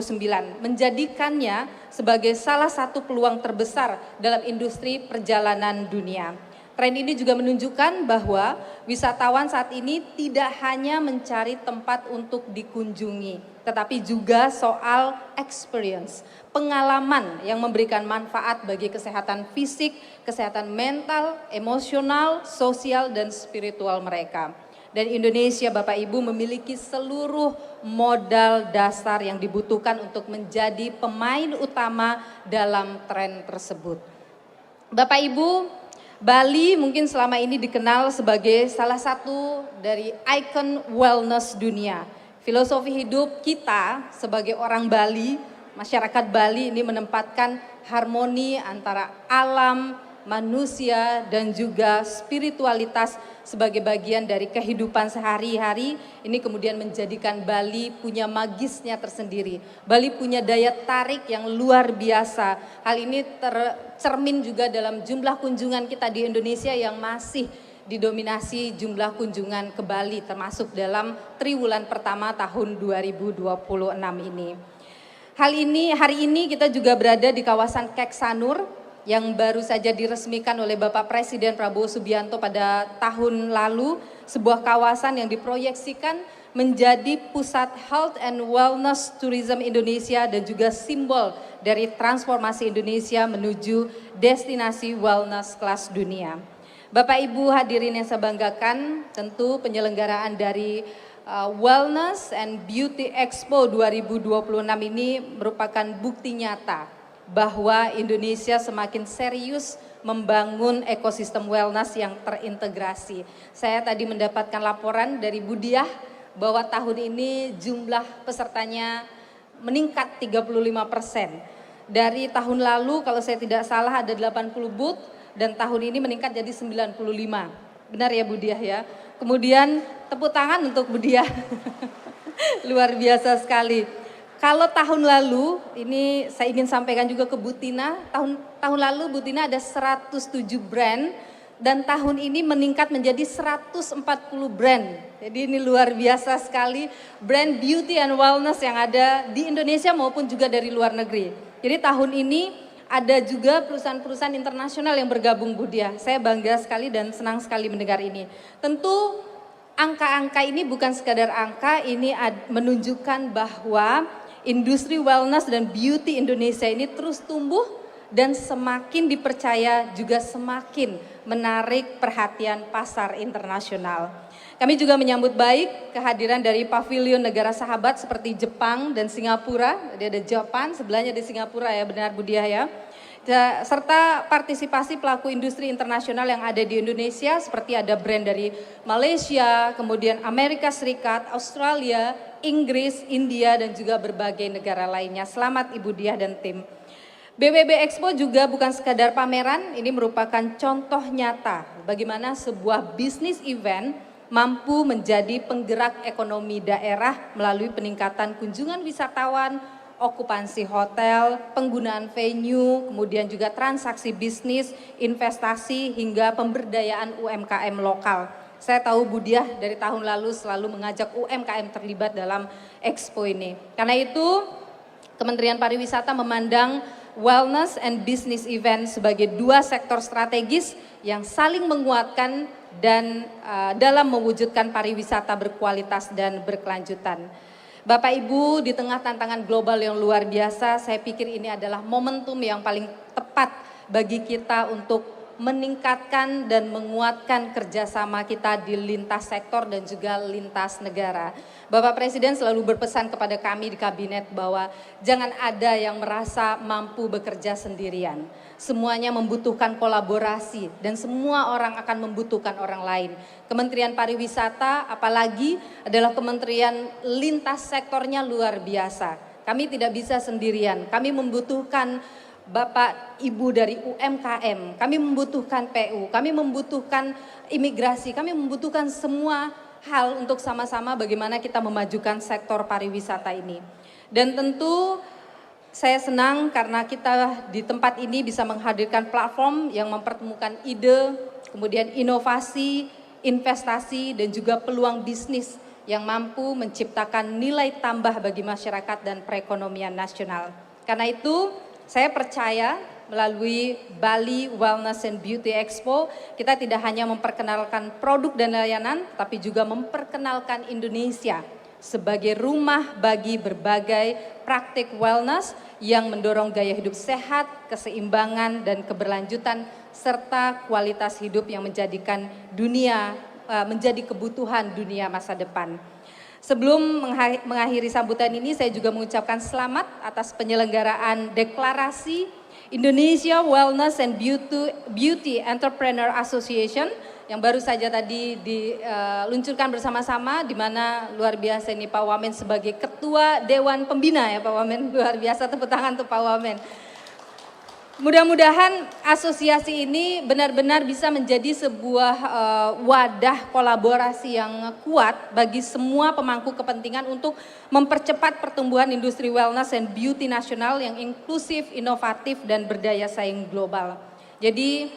menjadikannya sebagai salah satu peluang terbesar dalam industri perjalanan dunia. Tren ini juga menunjukkan bahwa wisatawan saat ini tidak hanya mencari tempat untuk dikunjungi, tetapi juga soal experience, pengalaman yang memberikan manfaat bagi kesehatan fisik, kesehatan mental, emosional, sosial, dan spiritual mereka. Dan Indonesia Bapak Ibu memiliki seluruh modal dasar yang dibutuhkan untuk menjadi pemain utama dalam tren tersebut. Bapak Ibu, Bali mungkin selama ini dikenal sebagai salah satu dari ikon wellness dunia. Filosofi hidup kita sebagai orang Bali, masyarakat Bali ini menempatkan harmoni antara alam, manusia dan juga spiritualitas sebagai bagian dari kehidupan sehari-hari. Ini kemudian menjadikan Bali punya magisnya tersendiri. Bali punya daya tarik yang luar biasa. Hal ini tercermin juga dalam jumlah kunjungan kita di Indonesia yang masih didominasi jumlah kunjungan ke Bali termasuk dalam triwulan pertama tahun 2026 ini. Hari ini kita juga berada di kawasan Kek Sanur yang baru saja diresmikan oleh Bapak Presiden Prabowo Subianto pada tahun lalu, sebuah kawasan yang diproyeksikan menjadi pusat health and wellness tourism Indonesia dan juga simbol dari transformasi Indonesia menuju destinasi wellness kelas dunia. Bapak Ibu hadirin yang saya banggakan, tentu penyelenggaraan dari Wellness and Beauty Expo 2026 ini merupakan bukti nyata bahwa Indonesia semakin serius membangun ekosistem wellness yang terintegrasi. Saya tadi mendapatkan laporan dari Bu Diah bahwa tahun ini jumlah pesertanya meningkat 35%. Dari tahun lalu kalau saya tidak salah ada 80 booth dan tahun ini meningkat jadi 95. Benar ya Bu Diah ya? Kemudian tepuk tangan untuk Bu Diah. Luar biasa sekali. Kalau tahun lalu, ini saya ingin sampaikan juga ke Bu Tina, tahun lalu Bu Tina ada 107 brand dan tahun ini meningkat menjadi 140 brand. Jadi ini luar biasa sekali brand beauty and wellness yang ada di Indonesia maupun juga dari luar negeri. Jadi tahun ini ada juga perusahaan-perusahaan internasional yang bergabung Bu Diah. Saya bangga sekali dan senang sekali mendengar ini. Tentu angka-angka ini bukan sekadar angka, ini menunjukkan bahwa industri wellness dan beauty Indonesia ini terus tumbuh dan semakin dipercaya juga semakin menarik perhatian pasar internasional. Kami juga menyambut baik kehadiran dari pavilion negara sahabat seperti Jepang dan Singapura. Ada Jepang, sebelahnya di Singapura ya, benar Bu Diah ya. Serta partisipasi pelaku industri internasional yang ada di Indonesia seperti ada brand dari Malaysia, kemudian Amerika Serikat, Australia, Inggris, India dan juga berbagai negara lainnya. Selamat Ibu Diah dan tim. BWB Expo juga bukan sekadar pameran, ini merupakan contoh nyata bagaimana sebuah bisnis event mampu menjadi penggerak ekonomi daerah melalui peningkatan kunjungan wisatawan, okupansi hotel, penggunaan venue, kemudian juga transaksi bisnis, investasi hingga pemberdayaan UMKM lokal. Saya tahu Bu Diah dari tahun lalu selalu mengajak UMKM terlibat dalam Expo ini. Karena itu Kementerian Pariwisata memandang wellness and business event sebagai dua sektor strategis yang saling menguatkan dan dalam mewujudkan pariwisata berkualitas dan berkelanjutan. Bapak Ibu, di tengah tantangan global yang luar biasa, saya pikir ini adalah momentum yang paling tepat bagi kita untuk meningkatkan dan menguatkan kerjasama kita di lintas sektor dan juga lintas negara. Bapak Presiden selalu berpesan kepada kami di kabinet bahwa jangan ada yang merasa mampu bekerja sendirian. Semuanya membutuhkan kolaborasi dan semua orang akan membutuhkan orang lain. Kementerian Pariwisata apalagi adalah kementerian lintas sektornya luar biasa. Kami tidak bisa sendirian, kami membutuhkan Bapak Ibu dari UMKM, kami membutuhkan PU, kami membutuhkan imigrasi, kami membutuhkan semua hal untuk sama-sama bagaimana kita memajukan sektor pariwisata ini. Dan tentu saya senang karena kita di tempat ini bisa menghadirkan platform yang mempertemukan ide, kemudian inovasi, investasi dan juga peluang bisnis yang mampu menciptakan nilai tambah bagi masyarakat dan perekonomian nasional. Karena itu saya percaya melalui Bali Wellness and Beauty Expo, kita tidak hanya memperkenalkan produk dan layanan, tapi juga memperkenalkan Indonesia sebagai rumah bagi berbagai praktik wellness yang mendorong gaya hidup sehat, keseimbangan, dan keberlanjutan, serta kualitas hidup yang menjadikan dunia menjadi kebutuhan dunia masa depan. Sebelum mengakhiri sambutan ini, saya juga mengucapkan selamat atas penyelenggaraan deklarasi Indonesia Wellness and Beauty Entrepreneur Association yang baru saja tadi diluncurkan bersama-sama, di mana luar biasa ini Pak Wamen sebagai Ketua Dewan Pembina ya Pak Wamen, luar biasa, tepuk tangan untuk Pak Wamen. Mudah-mudahan asosiasi ini benar-benar bisa menjadi sebuah wadah kolaborasi yang kuat bagi semua pemangku kepentingan untuk mempercepat pertumbuhan industri wellness and beauty nasional yang inklusif, inovatif, dan berdaya saing global. Jadi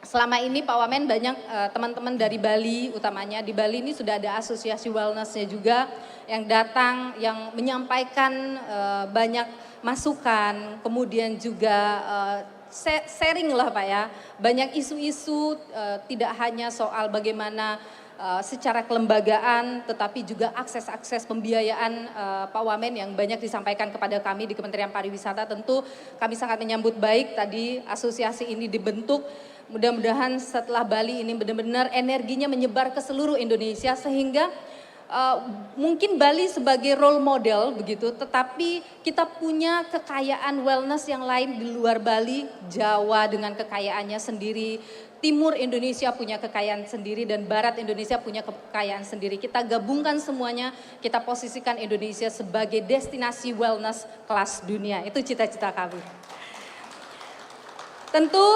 selama ini Pak Wamen banyak teman-teman dari Bali, utamanya di Bali ini sudah ada asosiasi wellnessnya juga yang datang, yang menyampaikan banyak masukan, kemudian juga sharing lah Pak ya, banyak isu-isu tidak hanya soal bagaimana secara kelembagaan, tetapi juga akses-akses pembiayaan Pak Wamen yang banyak disampaikan kepada kami di Kementerian Pariwisata. Tentu kami sangat menyambut baik tadi asosiasi ini dibentuk Mudah-mudahan setelah Bali ini benar-benar energinya menyebar ke seluruh Indonesia sehingga mungkin Bali sebagai role model begitu, tetapi kita punya kekayaan wellness yang lain di luar Bali. Jawa dengan kekayaannya sendiri, Timur Indonesia punya kekayaan sendiri, dan Barat Indonesia punya kekayaan sendiri. Kita gabungkan semuanya, kita posisikan Indonesia sebagai destinasi wellness kelas dunia. Itu cita-cita kami. Tentu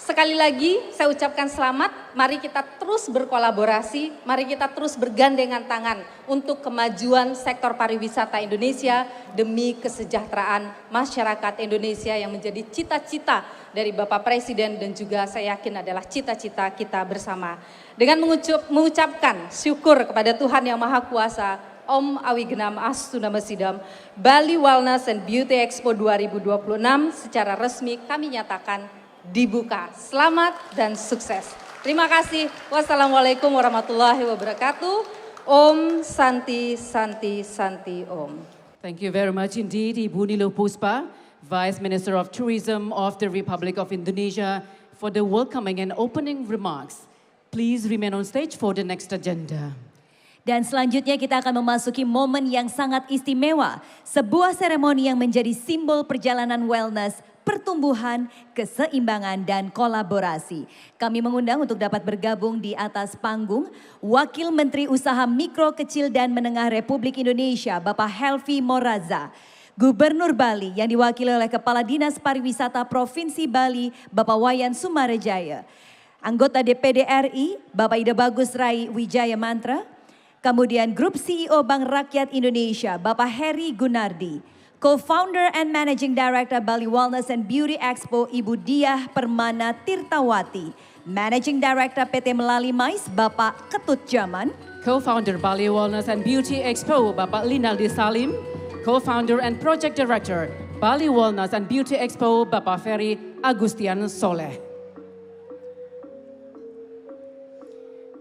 sekali lagi saya ucapkan selamat, mari kita terus berkolaborasi, mari kita terus bergandengan tangan untuk kemajuan sektor pariwisata Indonesia demi kesejahteraan masyarakat Indonesia yang menjadi cita-cita dari Bapak Presiden dan juga saya yakin adalah cita-cita kita bersama. Dengan mengucapkan syukur kepada Tuhan Yang Maha Kuasa, Om Awigenam Astu Nama Sidam, Bali Wellness and Beauty Expo 2026 secara resmi kami nyatakan dibuka. Selamat dan sukses. Terima kasih. Wassalamualaikum warahmatullahi wabarakatuh. Om Santi Santi Santi Om. Thank you very much indeed, Ibu Nilo Puspa, Vice Minister of Tourism of the Republic of Indonesia, for the welcoming and opening remarks. Please remain on stage for the next agenda. Dan selanjutnya kita akan memasuki momen yang sangat istimewa. Sebuah seremoni yang menjadi simbol perjalanan wellness, pertumbuhan, keseimbangan, dan kolaborasi. Kami mengundang untuk dapat bergabung di atas panggung Wakil Menteri Usaha Mikro, Kecil, dan Menengah Republik Indonesia, Bapak Helvi Moraza. Gubernur Bali yang diwakili oleh Kepala Dinas Pariwisata Provinsi Bali, Bapak Wayan Sumarejaya. Anggota DPD RI, Bapak Ida Bagus Rai Wijaya Mantra. Kemudian Grup CEO Bank Rakyat Indonesia, Bapak Heri Gunardi. Co-founder and Managing Director Bali Wellness and Beauty Expo, Ibu Diah Permana Tirtawati. Managing Director PT Melali Mais, Bapak Ketut Jaman. Co-founder Bali Wellness and Beauty Expo, Bapak Linaldi Salim. Co-founder and Project Director Bali Wellness and Beauty Expo, Bapak Ferry Agustian Soleh.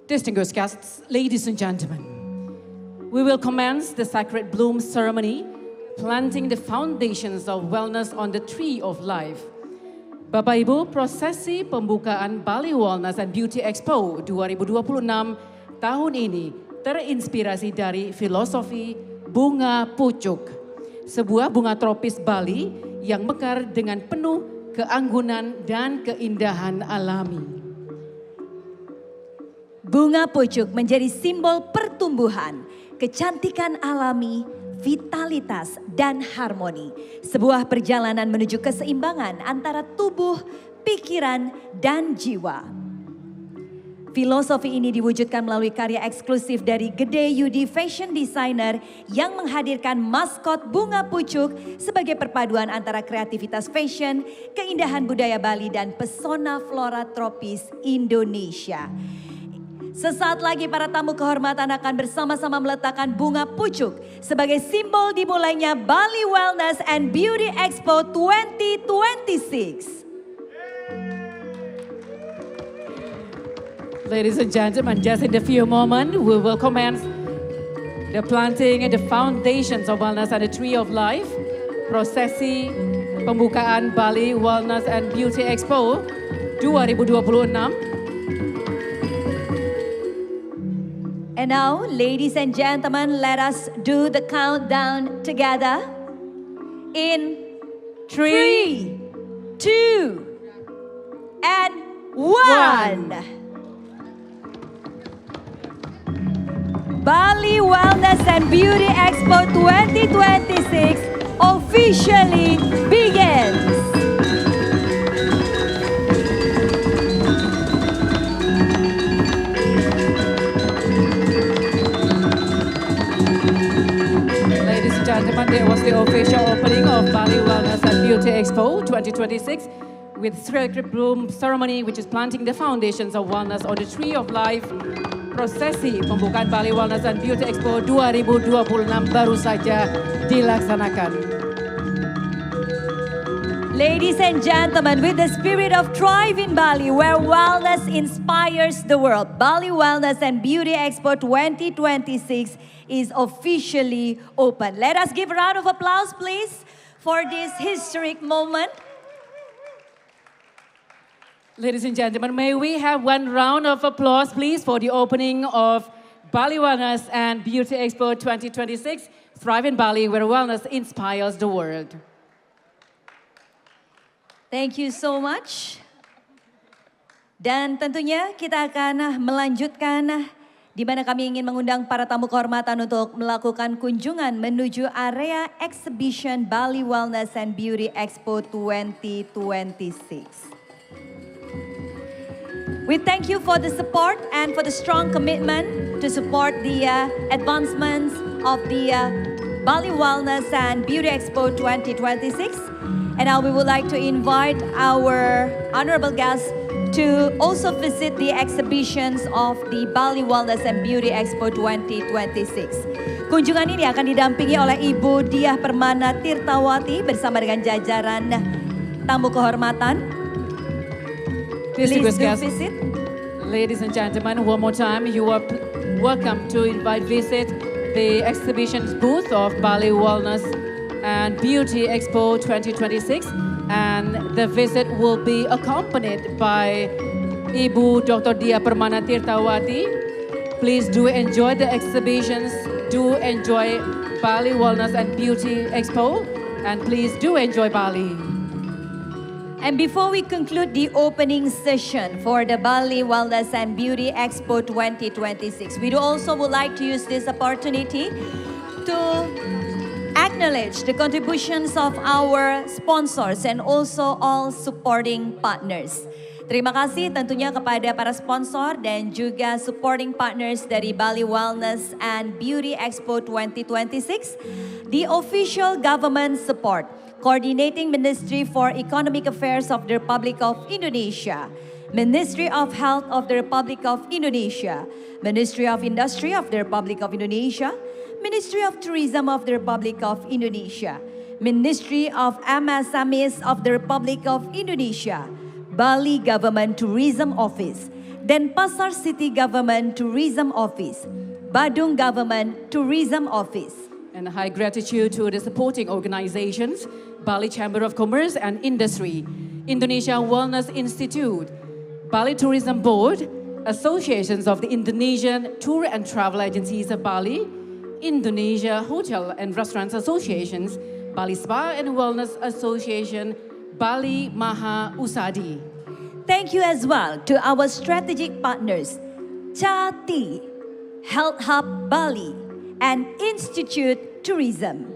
Distinguished guests, ladies and gentlemen, we will commence the Sacred Bloom ceremony, planting the foundations of wellness on the Tree of Life. Bapak Ibu, prosesi pembukaan Bali Wellness and Beauty Expo 2026 tahun ini terinspirasi dari filosofi bunga pucuk, sebuah bunga tropis Bali yang mekar dengan penuh keanggunan dan keindahan alami. Bunga pucuk menjadi simbol pertumbuhan, kecantikan alami, vitalitas, dan harmoni. Sebuah perjalanan menuju keseimbangan antara tubuh, pikiran, dan jiwa. Filosofi ini diwujudkan melalui karya eksklusif dari Gede Yudi Fashion Designer yang menghadirkan maskot bunga pucuk sebagai perpaduan antara kreativitas fashion, keindahan budaya Bali, dan pesona flora tropis Indonesia. Sesaat lagi para tamu kehormatan akan bersama-sama meletakkan bunga pucuk sebagai simbol dimulainya Bali Wellness and Beauty Expo 2026. Ladies and gentlemen, just in a few moments, we will commence the planting and the foundations of wellness and the Tree of Life. Prosesi pembukaan Bali Wellness and Beauty Expo 2026. And now, ladies and gentlemen, let us do the countdown together. In 3, 2, and 1. Bali Wellness and Beauty Expo 2026 officially begins. Gentlemen, there was the official opening of Bali Wellness and Beauty Expo 2026 with Sacred Bloom ceremony, which is planting the foundations of wellness on the Tree of Life. Prosesi pembukaan Bali Wellness and Beauty Expo 2026 baru saja dilaksanakan. Ladies and gentlemen, with the spirit of Thrive in Bali, where wellness inspires the world, Bali Wellness and Beauty Expo 2026 is officially open. Let us give a round of applause, please, for this historic moment. Ladies and gentlemen, may we have one round of applause, please, for the opening of Bali Wellness and Beauty Expo 2026, Thrive in Bali, where wellness inspires the world. Thank you so much. Dan tentunya kita akan melanjutkan di mana kami ingin mengundang para tamu kehormatan untuk melakukan kunjungan menuju area exhibition Bali Wellness and Beauty Expo 2026. We thank you for the support and for the strong commitment to support the advancements of the Bali Wellness and Beauty Expo 2026. And now we would like to invite our honorable guests to also visit the exhibitions of the Bali Wellness and Beauty Expo 2026. Kunjungan ini akan didampingi oleh Ibu Diah Permana Tirtawati bersama dengan jajaran tamu kehormatan. Please do visit. Ladies and gentlemen, one more time, you are welcome to visit the exhibition booth of Bali Wellness and Beauty Expo 2026. And the visit will be accompanied by Ibu Dr. Diah Permana Tirtawati. Please do enjoy the exhibitions, do enjoy Bali Wellness and Beauty Expo, and please do enjoy Bali. And before we conclude the opening session for the Bali Wellness and Beauty Expo 2026, we also would like to use this opportunity to acknowledge the contributions of our sponsors and also all supporting partners. Terima kasih tentunya kepada para sponsor dan juga supporting partners dari Bali Wellness and Beauty Expo 2026, the official government support, Coordinating Ministry for Economic Affairs of the Republic of Indonesia, Ministry of Health of the Republic of Indonesia, Ministry of Industry of the Republic of Indonesia, Ministry of Tourism of the Republic of Indonesia, Ministry of MSMEs of the Republic of Indonesia, Bali Government Tourism Office, Denpasar City Government Tourism Office, Badung Government Tourism Office. And high gratitude to the supporting organizations, Bali Chamber of Commerce and Industry, Indonesia Wellness Institute, Bali Tourism Board, Associations of the Indonesian Tour and Travel Agencies of Bali, Indonesia Hotel and Restaurants Associations, Bali Spa and Wellness Association, Bali Maha Usadi. Thank you as well to our strategic partners, Chati, Health Hub Bali, and Institute Tourism.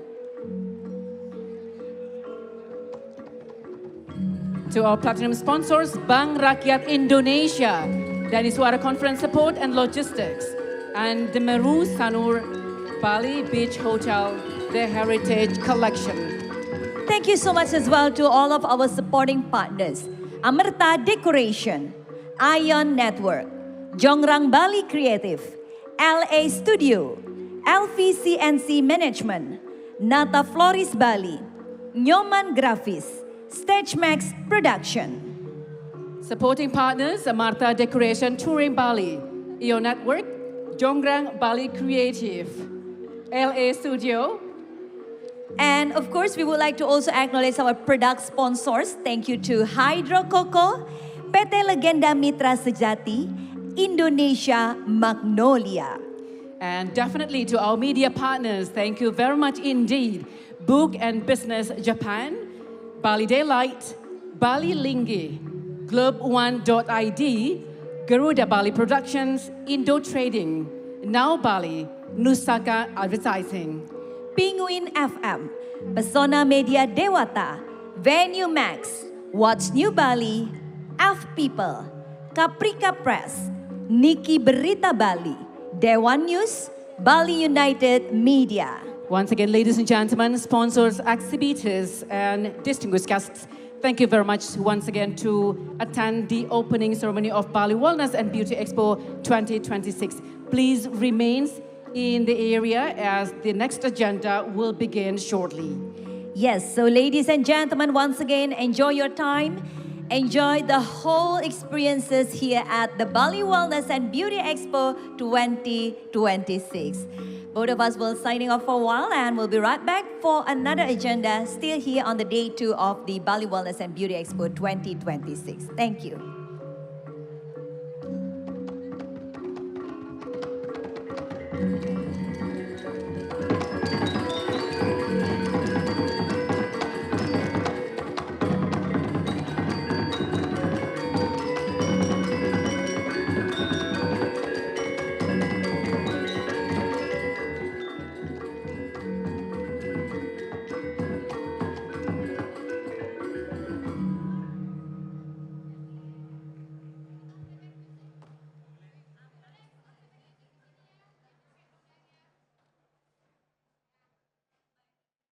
To our platinum sponsors, Bank Rakyat Indonesia, Dani Suara Conference Support and Logistics, and the Meru Sanur Bali Beach Hotel, the Heritage Collection. Thank you so much as well to all of our supporting partners, Amerta Decoration, Ion Network, Jongrang Bali Creative, LA Studio, LVCNC Management, Nata Floris Bali, Nyoman Grafis, StageMax Production. Supporting partners, Amarta Decoration Touring Bali, EO Network, Jongrang Bali Creative, LA Studio. And of course, we would like to also acknowledge our product sponsors. Thank you to Hydro Coco, PT Legenda Mitra Sejati, Indonesia Magnolia. And definitely to our media partners, thank you very much indeed. Book and Business Japan, Bali Daylight, Bali Lingi, Globe1.id, Garuda Bali Productions, Indo Trading, Now Bali, Nusaka Advertising. Penguin FM, Pesona Media Dewata, Venue Max, What's New Bali, F People, Caprica Press, Niki Berita Bali, Dewan News, Bali United Media. Once again, ladies and gentlemen, sponsors, exhibitors, and distinguished guests, thank you very much once again to attend the opening ceremony of Bali Wellness and Beauty Expo 2026. Please remain in the area as the next agenda will begin shortly. Yes, so ladies and gentlemen, once again, enjoy your time. Enjoy the whole experiences here at the Bali Wellness and Beauty Expo 2026. Both of us will signing off for a while and we'll be right back for another agenda still here on the day 2 of the Bali Wellness and Beauty Expo 2026. Thank you. Thank you.